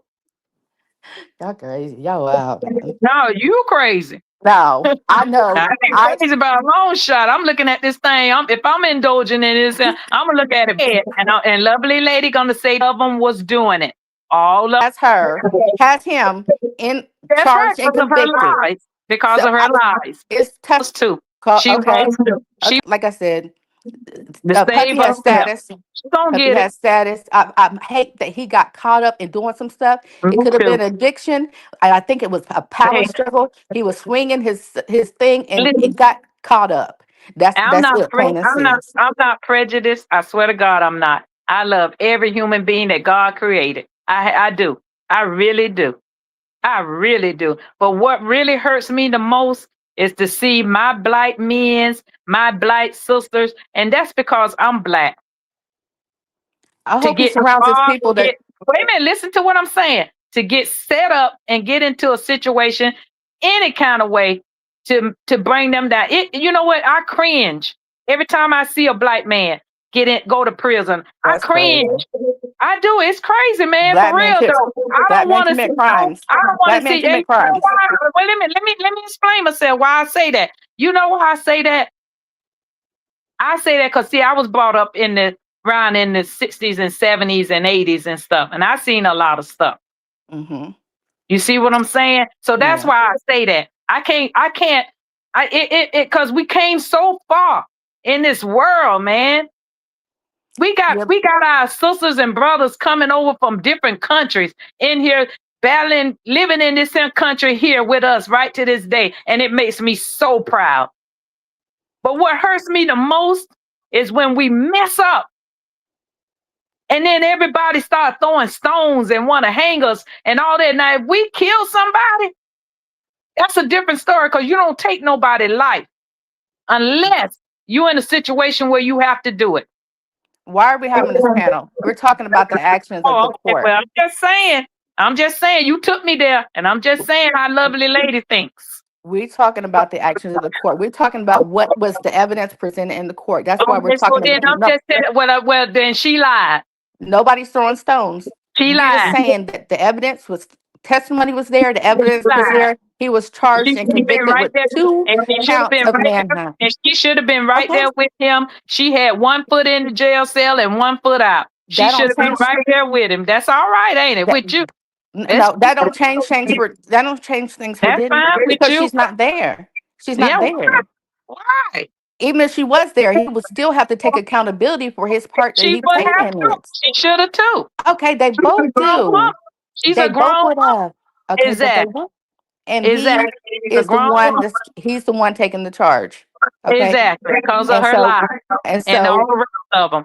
Y'all crazy. Y'all wild, man. No, you crazy. No, I know. I ain't I crazy about a long shot. I'm looking at this thing. If I'm indulging in this, I'm gonna look at it bad. And lovely lady gonna say of them was doing it. All of has her, has him in that's right charged and because of her convicted. lies. Because So of her lies. it's tough. Those two. She Okay. was too. She Like I said, to Puffy save has herself. status. She gonna Puffy get it. has status. I hate that he got caught up in doing some stuff. Me It could have too. been addiction. I think it was a power Hey, struggle. He was swinging his thing, and listen, it got caught up. That's it, plain and simple. I'm not prejudiced. I swear to God, I'm not. I love every human being that God created. I do. I really do. I really do. But what really hurts me the most is to see my black men's, my black sisters, and that's because I'm black. I To hope he get surrounds his involved, people that wait a minute, listen to what I'm saying. To get set up and get into a situation any kind of way to bring them down. You know what? I cringe every time I see a black man go to prison. I that's crazy. cringe. I do. It's crazy, man. For Black men real could though. I black don't men want to see. commit crimes. I don't want Black to men see. And commit you know crimes. why? Well, let me explain myself. Why I say that. You know why I say that? I say that because see, I was brought up around in the 60s and 70s and 80s and stuff, and I seen a lot of stuff. Mm-hmm. You see what I'm saying? So that's Yeah. why I say that. Because we came so far in this world, man. Yep. We got our sisters and brothers coming over from different countries in here, battling, living in this country here with us right to this day. And it makes me so proud. But what hurts me the most is when we mess up and then everybody start throwing stones and want to hang us and all that. Now, if we kill somebody, that's a different story because you don't take nobody's life unless you're in a situation where you have to do it. Why are we having this panel? We're talking about the actions of Oh, the okay. court. Well, I'm just saying, you took me there, and I'm just saying how lovely lady thinks. We're talking about the actions of the court. We're talking about what was the evidence presented in the court. That's why we're Okay, so talking then about. I'm No, just saying, well, then she lied. nobody's throwing stones. She We're just lied. saying that the evidence was, testimony was there. The evidence was Lied. there. He was She charged should and have been convicted right with there, 2 and she should have counts been of right there, manhunt. and she should have been right Okay, there with him. She had one foot in the jail cell and one foot out. She that should don't have been change. right there with him. That's all right, ain't it? That With you, that's no, that don't change things for that's Diddy fine with because you. she's not there. She's Yeah, not there. why? Even if she was there, he would still have to take accountability for his part that She he would played have in to. it. She should have too. Okay, they She's a both grown woman. do. She's They a both grown would woman. have. Okay, but they Exactly. would. And he Exactly. She's a is the grown one. woman. He's the one taking the charge. Okay, Exactly. Because of and her so life and and so all the rest of them.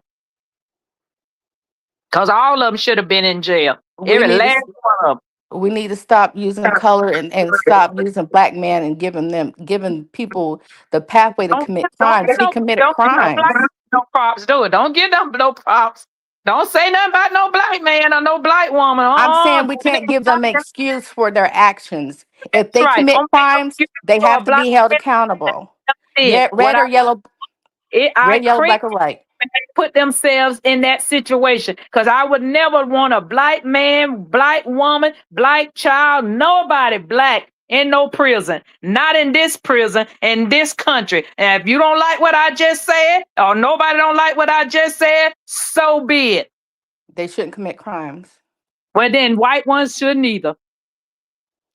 Because all of them should have been in jail. we Every need last to one of we need to stop using color and stop using black men and giving people the pathway to them. commit crimes. He committed Don't get no black crimes. no props. Do it. Don't get them no props. Don't say nothing about no black man or no black woman. I'm saying we can't give them an excuse for their actions. If That's they right. commit Don't make no crimes, excuse they for a have to black be held man. accountable. Did Yeah, what I red, yellow, cringe black, or white. when they put themselves in that situation because I would never want a black man, black woman, black child, nobody black in no prison, not in this prison, in this country. And if you don't like what I just said, or nobody don't like what I just said, so be it. They shouldn't commit crimes. Well, then white ones shouldn't either.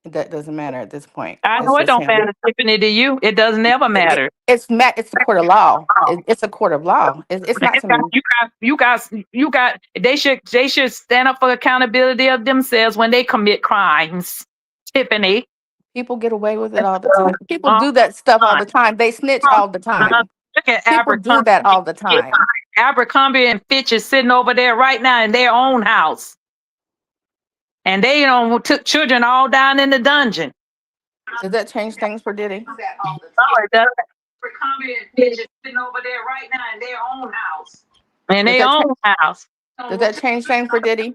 That doesn't matter at this point. I know It's it just don't him. matter, Tiffany, to you. It does never matter. It's the court of law. It's a court of law. It's not some You got. They should stand up for accountability of themselves when they commit crimes. Tiffany, people get away with it all the time. People uh, do that stuff all the time. They snitch all the time. look at People do that all the time. Abercrombie and Fitch is sitting over there right now in their own house. And they took children all down in the dungeon. Does that change things for Diddy? Oh, it does. For comment, they're just sitting over there right now in their own house. In Does their that own house. does that change things for Diddy?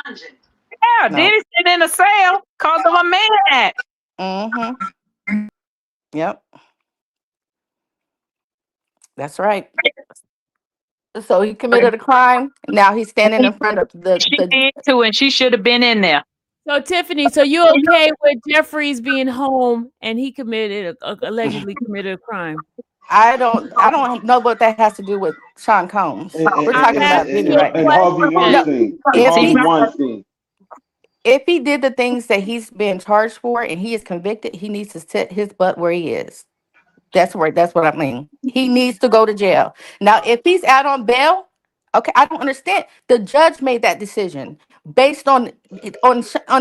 Yeah, No. Diddy sitting in a cell because of a man. Mm-hmm. Yep. That's right. So he committed a crime. Now he's standing in front of She the did too, and she should have been in there. So Tiffany, so you okay with Jeffries being home and he allegedly committed a crime? I don't know what that has to do with Sean Combs. And, We're I'm talking and, about asking Diddy you a and, right and now. Harvey question. No, Weinstein. And if Harvey he Weinstein. if he did the things that he's being charged for and he is convicted, he needs to sit his butt where he is. That's what I mean. He needs to go to jail. Now, if he's out on bail, okay, I don't understand. The judge made that decision based on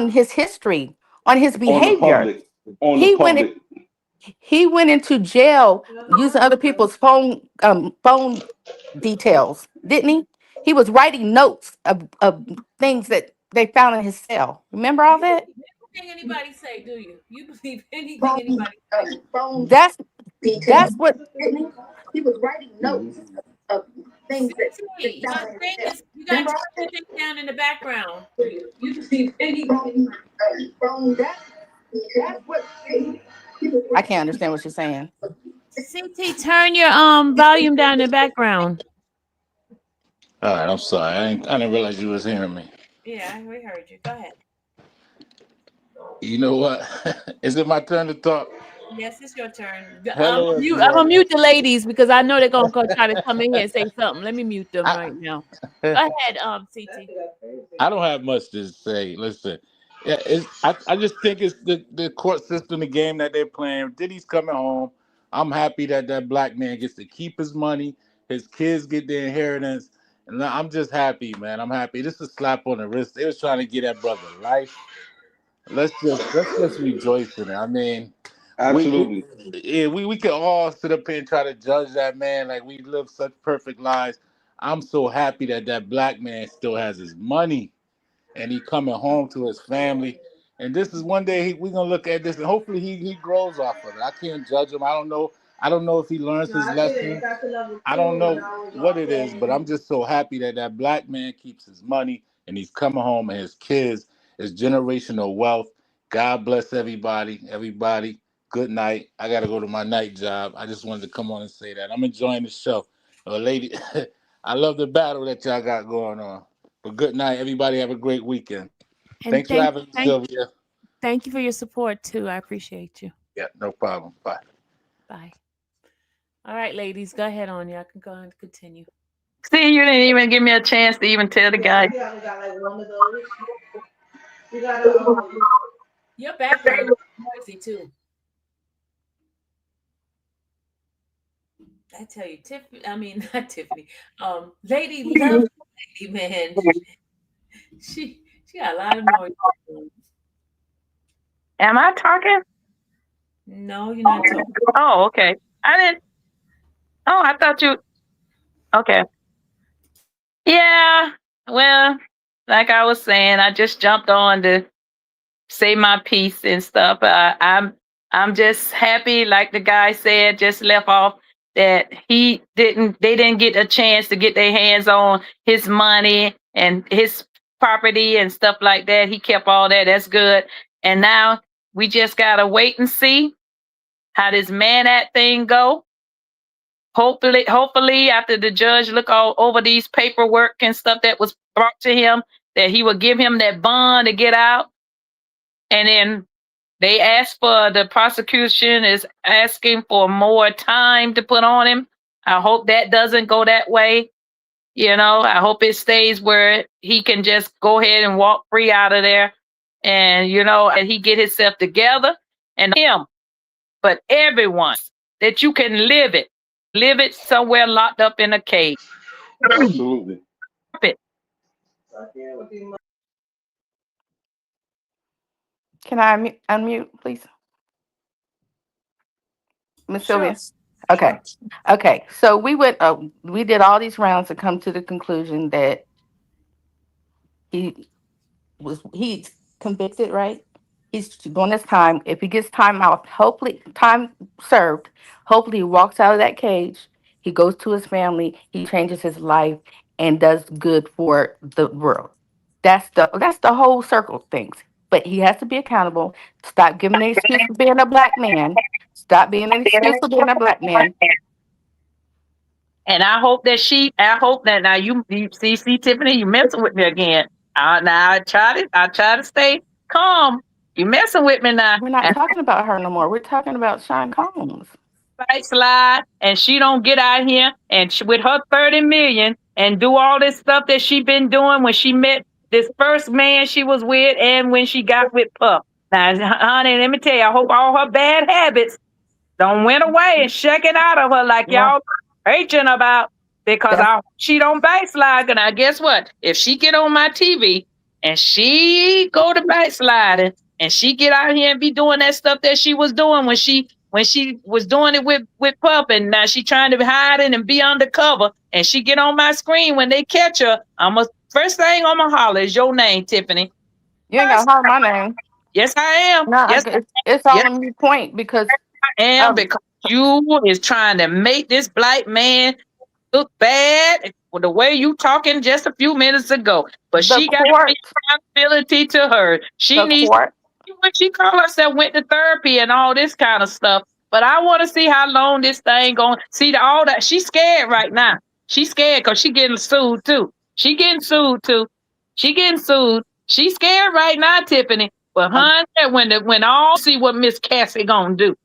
his history, on his On the behavior. public. On the He went public. he went into jail using other people's phone details, didn't he? He was writing notes of things that they found in his cell. Remember all You that? believe anything anybody say, do you? You believe anything anybody say? That's that's what Mhm. CT, your thing is you gotta turn your thing down in the background. I can't understand what you're saying. CT, turn your volume down in the background. All right, I'm sorry. I didn't realize you was hearing me. Yeah, we heard you. Go ahead. You know what? Is it my turn to talk? Yes, it's your turn. Hello, I'm gonna everyone. mute the ladies because I know they're gonna try to come in here and say something. Let me mute them I, right now. Go ahead, CT. I don't have much to say. Listen, yeah, I just think it's the court system, the game that they're playing. Diddy's coming home. I'm happy that that black man gets to keep his money. His kids get their inheritance. And I'm just happy, man. I'm happy. This is a slap on the wrist. They was trying to get that brother life. Let's just rejoice in it. I mean, we Absolutely. yeah, we can all sit up here and try to judge that man like we live such perfect lives. I'm so happy that that black man still has his money and he coming home to his family. And this is one day we're gonna look at this and hopefully he grows off of it. I can't judge him. I don't know. I don't know if he learns his lesson. I don't know what it is, but I'm just so happy that that black man keeps his money and he's coming home and his kids is generational wealth. God bless everybody. Everybody, good night. I got to go to my night job. I just wanted to come on and say that. I'm enjoying the show. Lady, I love the battle that y'all got going on. But good night. Everybody have a great weekend. And Thanks for having me, Sylvia. thank you for your support too. I appreciate you. Yeah, no problem. Bye. Bye. All right, ladies, go ahead on. Y'all can go and continue. See, you didn't even give me a chance to even tell the guy. Your background is noisy too. I tell you, Tiffany. I mean, not Tiffany. Lady Love, Lady man. She got a lot of noise. Am I talking? No, you're not talking. Oh, okay. I didn't. Oh, I thought you. Okay. Yeah. Well, like I was saying, I just jumped on to say my piece and stuff. I'm just happy, like the guy said, just left off that they didn't get a chance to get their hands on his money and his property and stuff like that. He kept all that. That's good. And now we just gotta wait and see how this man that thing go. Hopefully, after the judge look all over these paperwork and stuff that was brought to him, that he will give him that bond to get out. And then they asked for the prosecution is asking for more time to put on him. I hope that doesn't go that way. I hope it stays where he can just go ahead and walk free out of there. And and he get himself together and him, but everyone that you can live it somewhere locked up in a cage. Absolutely. It. Can I unmute, please, Miss Sure, Sylvia? Okay. sure. Okay. So we did all these rounds to come to the conclusion that he he convicted, right? He's doing his time. If he gets time out, hopefully time served, hopefully he walks out of that cage. He goes to his family. He changes his life and does good for the world. That's the whole circle of things. But he has to be accountable. Stop giving an excuse for being a black man. Stop being an excuse for being a black man. And I hope that now you see Tiffany, you messing with me again. Now I try to stay calm. You messing with me now. We're not talking about her no more. We're talking about Sean Combs. Slide and she don't get out here and with her 30 million and do all this stuff that she been doing when she met this first man she was with and when she got with Puff. Now, honey, let me tell you, I hope all her bad habits don't went away and shaking out of her like Yeah, y'all preaching about because that's she don't backslide. And I guess what? If she get on my TV and she go to backsliding and she get out here and be doing that stuff that she was doing when she was doing it with Pup and now she trying to hide it and be undercover and she get on my screen when they catch her, I'm a first thing I'm gonna holler is your name, Tiffany. you ain't First, gotta holler my name. yes I am. No, Yes, it's yes all a mute point because I am um because you is trying to make this black man look bad with the way you talking just a few minutes ago. But the she got to be court, accountability to her. She the needs court. when she call herself went to therapy and all this kind of stuff. But I want to see how long this thing going. See all that she's scared right now. She's scared because she getting sued too. She getting sued too. She getting sued. She's scared right now, Tiffany. But I'm honey, when all see what Miss Cassie gonna do.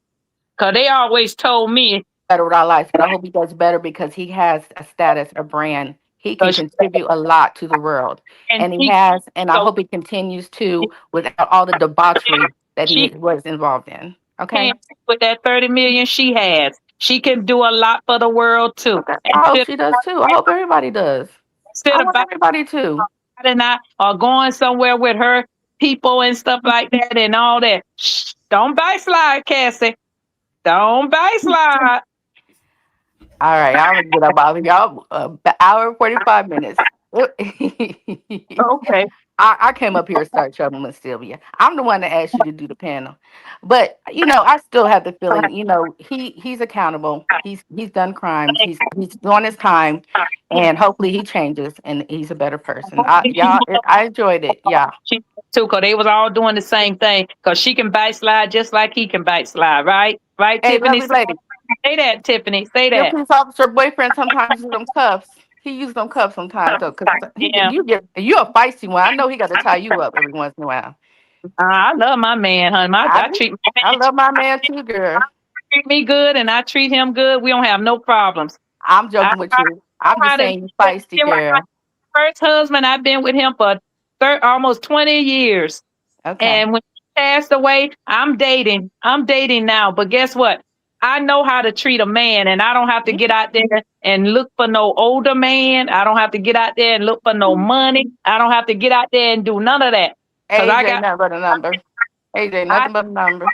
Cause they always told me better with our lives, but I hope he does better because he has a status, a brand. He can because contribute a lot to the world, and and he she has. And I so hope he continues to without all the debauchery that he she was involved in. can Okay. with that 30 million she has. She can do a lot for the world too. Okay. I hope she does too. I hope everybody does. Instead I of want everybody to. and I or going somewhere with her people and stuff like that and all that. Shh, don't backslide, Cassie. Don't backslide. All right, I'm gonna get up out of y'all. Hour and 45 minutes. Okay. I came up here to start trouble, Miss Sylvia. I'm the one that asked you to do the panel, but I still have the feeling. He's accountable. He's done crimes. He's doing his time, and hopefully he changes and he's a better person. I enjoyed it. Yeah. She too, cause they was all doing the same thing. Cause she can backslide just like he can backslide, right? Right, Hey, Tiffany? lovely lady, Say that, Tiffany. Say your that. police officer boyfriend sometimes use them cuffs. He uses them cuffs sometimes though, because Yeah. you're a feisty one. I know he got to tie you up every once in a while. I love my man, honey. I I do. treat my I man love my man too, girl. treat me good and I treat him good. We don't have no problems. I'm I joking with you. I'm just how to saying you feisty, my girl. first husband. I've been with him for almost 20 years. Okay. And when he passed away, I'm dating. I'm dating now. But guess what? I know how to treat a man, and I don't have to get out there and look for no older man. I don't have to get out there and look for no money. I don't have to get out there and do none of that. Cause AJ nothing but a number. AJ I, nothing but a number.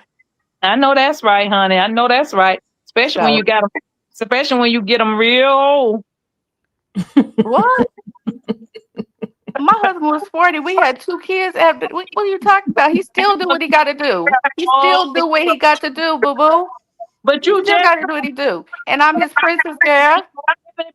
I know that's right, honey. I know that's right. Especially when So you got 'em- especially when you get them real old. what? My husband was 40. We had 2 kids. What are you talking about? He still do what he got to do. He Oh, still do what he got to do, boo boo. but He you still just got to do what he do. And I'm his princess, girl.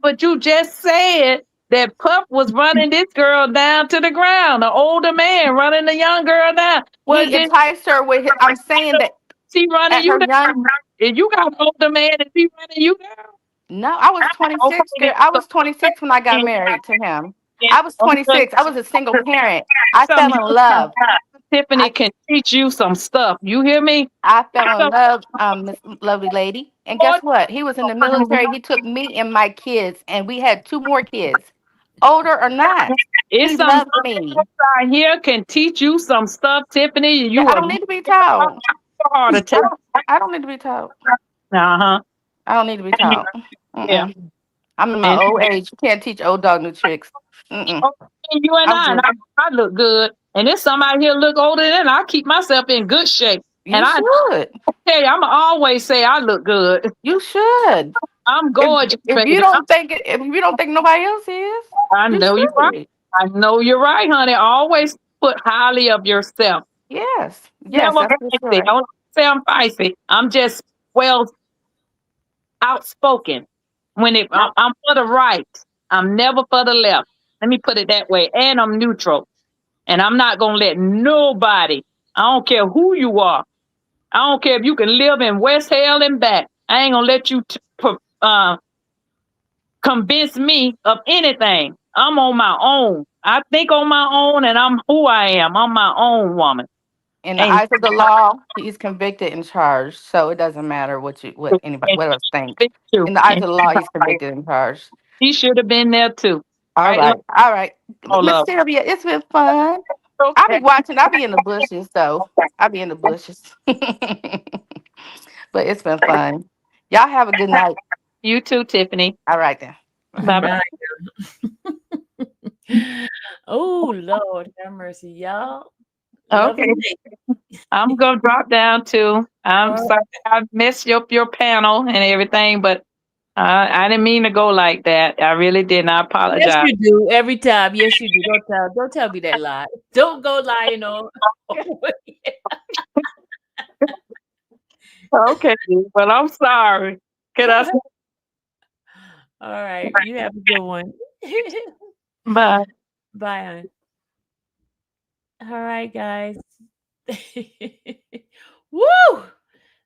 But you just said that Puff was running this girl down to the ground, an older man running the young girl down. Well, He then enticed her with his, I'm saying that she running at you her down. young. If you got an older man, is he running you down? No, I was 26, Okay, girl. I so was 26 when I got married to him. yeah, I was 26. I was a single parent. I fell something in love. Tiffany I can teach you some stuff. You hear me? I fell in So, love, Miss Lovely Lady. And guess what? He was in the military. He took me and my kids, and we had 2 more kids, older or not. it's He some loved me. right here can teach you some stuff, Tiffany. Yeah, You I a don't need to be told. heart attack. I don't need to be told. Uh-huh. I don't need to be told. Yeah. Mm-mm. I'm in my And old age. You can't teach old dog new tricks. Mm-mm. oh, and you and I'm I, and good. I look good. And there's somebody here look older than I keep myself in good shape. And You I should. tell you, I'm always say I look good. You should. I'm If gorgeous, if you baby. don't think it, if you don't think nobody else is, I you know you're right. should. I know you're right, honey. Always. put highly of yourself. Yes, yes, Never that's for feisty. I sure. don't say I'm feisty. I'm just well outspoken. I'm for the right. I'm never for the left. Let me put it that way. And I'm neutral. And I'm not gonna let nobody. I don't care who you are. I don't care if you can live in West Hell and back. I ain't gonna let you convince me of anything. I'm on my own. I think on my own, and I'm who I am. I'm my own woman. In the Ain't eyes of the law, he's convicted and charged. So it doesn't matter what anybody and what he else think. should have been too. In the eyes And of the law, he's convicted and charged. he should have been there too. All Right? Love, right, all right, all Miss love. Sylvia, it's been fun. I'll be Okay. watching. I'll be in the bushes though. I'll be in the bushes. But it's been fun. Y'all have a good night. You too, Tiffany. All right then. Bye. Bye bye. Bye. Oh, Lord have mercy, y'all. Love Okay. and hate. I'm gonna drop down too. I'm All sorry I messed up your panel and everything, but I didn't mean to go like that. I really didn't. I Yes, apologize. you do. Every time. Yes, you do. Don't tell me that lie. Don't go lying on. Okay, well, I'm sorry. Can I say All right. You have a good one. bye? Bye, hon. All right, guys. Woo!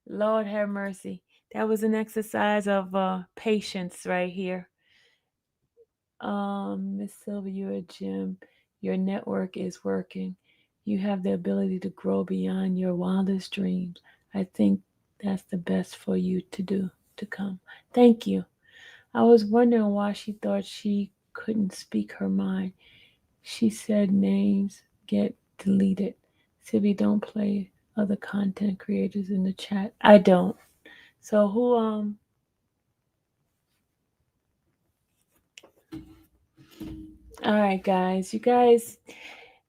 Lord have mercy. That was an exercise of patience right here. Miss Sylvia, you're a gem. Your network is working. You have the ability to grow beyond your wildest dreams. I think that's the best for you to do to come. Thank you. I was wondering why she thought she couldn't speak her mind. She said names get deleted. Sylvia, don't play other content creators in the chat. I don't. So who all right, guys. You guys,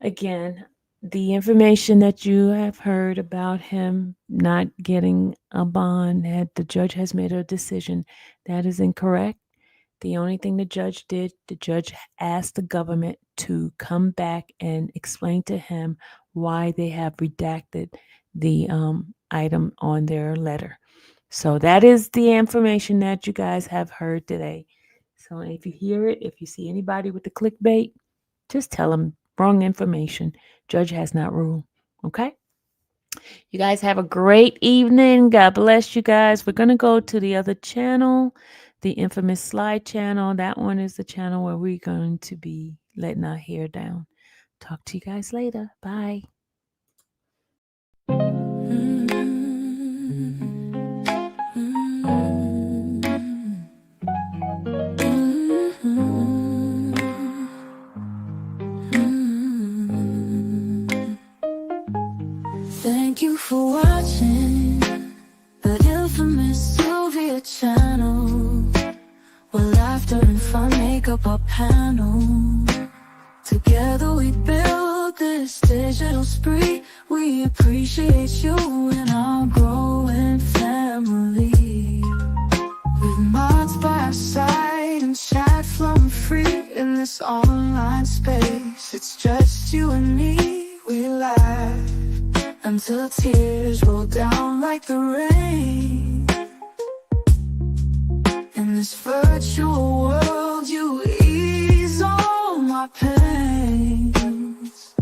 again, the information that you have heard about him not getting a bond, that the judge has made a decision, that is incorrect. The only thing the judge did, the judge asked the government to come back and explain to him why they have redacted the item on their letter. So that is the information that you guys have heard today. So if you hear it, if you see anybody with the clickbait, just tell them wrong information. Judge has not ruled. Okay? You guys have a great evening. God bless you guys. We're going to go to the other channel, the infamous slide channel. That one is the channel where we're going to be letting our hair down. Talk to you guys later. Bye. Thank you for watching the infamous Sylvia channel, where laughter and fun make up our panel. Together we build this digital spree. We appreciate you and our growing family. With mods by our side and chat flowing free in this online space. It's just you and me, we laugh until tears roll down like the rain. In this virtual world, you ease all my pains.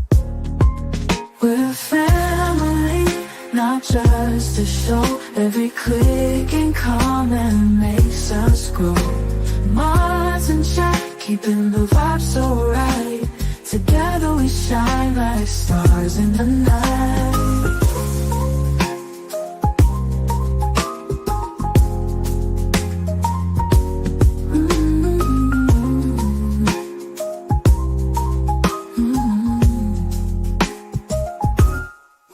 We're a family, not just a show. Every click and comment makes us grow. Mods and chat, keeping the vibe so right. Together we shine like stars in the night.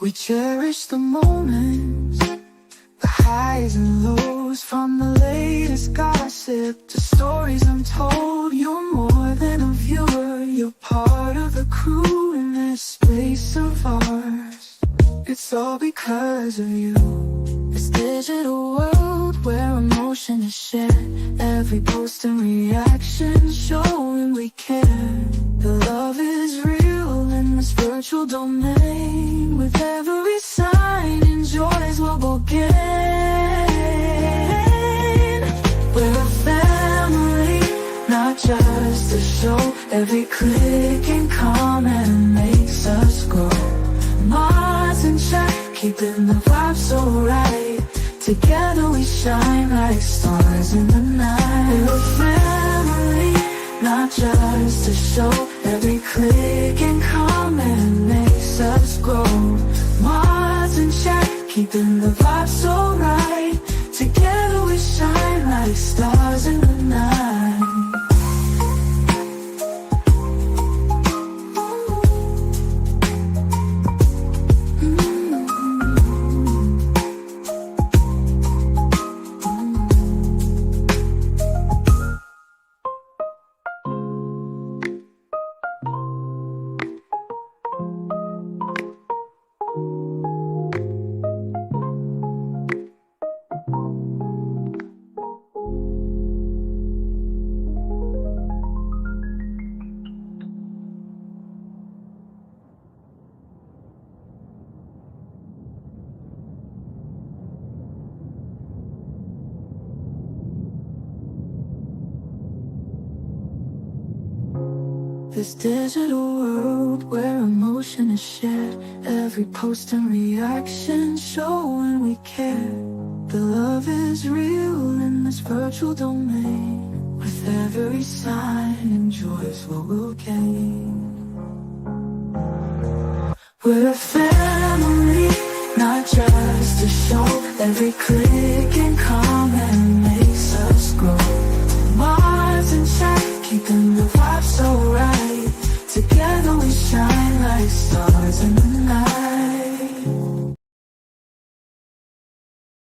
We cherish the moments, the highs and lows, from the latest gossip to stories untold. You're more than a viewer, you're part of the crew in this space of ours. It's all because of you. This digital world where emotion is shared, every post and reaction showing we care. The love is real in this virtual virtual domain. With every sign, enjoys what we'll gain. We're a family, not just a show. Every click and comment makes us grow. Mars in check, keeping the vibe so right. Together we shine like stars in the night. We're a family, not just a show. Every click and comment makes us grow. Mars in check, keeping the vibe so right. Together we shine like stars in the night. This digital world where emotion is shared, every post and reaction showing we care. The love is real in this virtual domain. With every sign, enjoys what we'll gain. We're a family, not just a show. Every click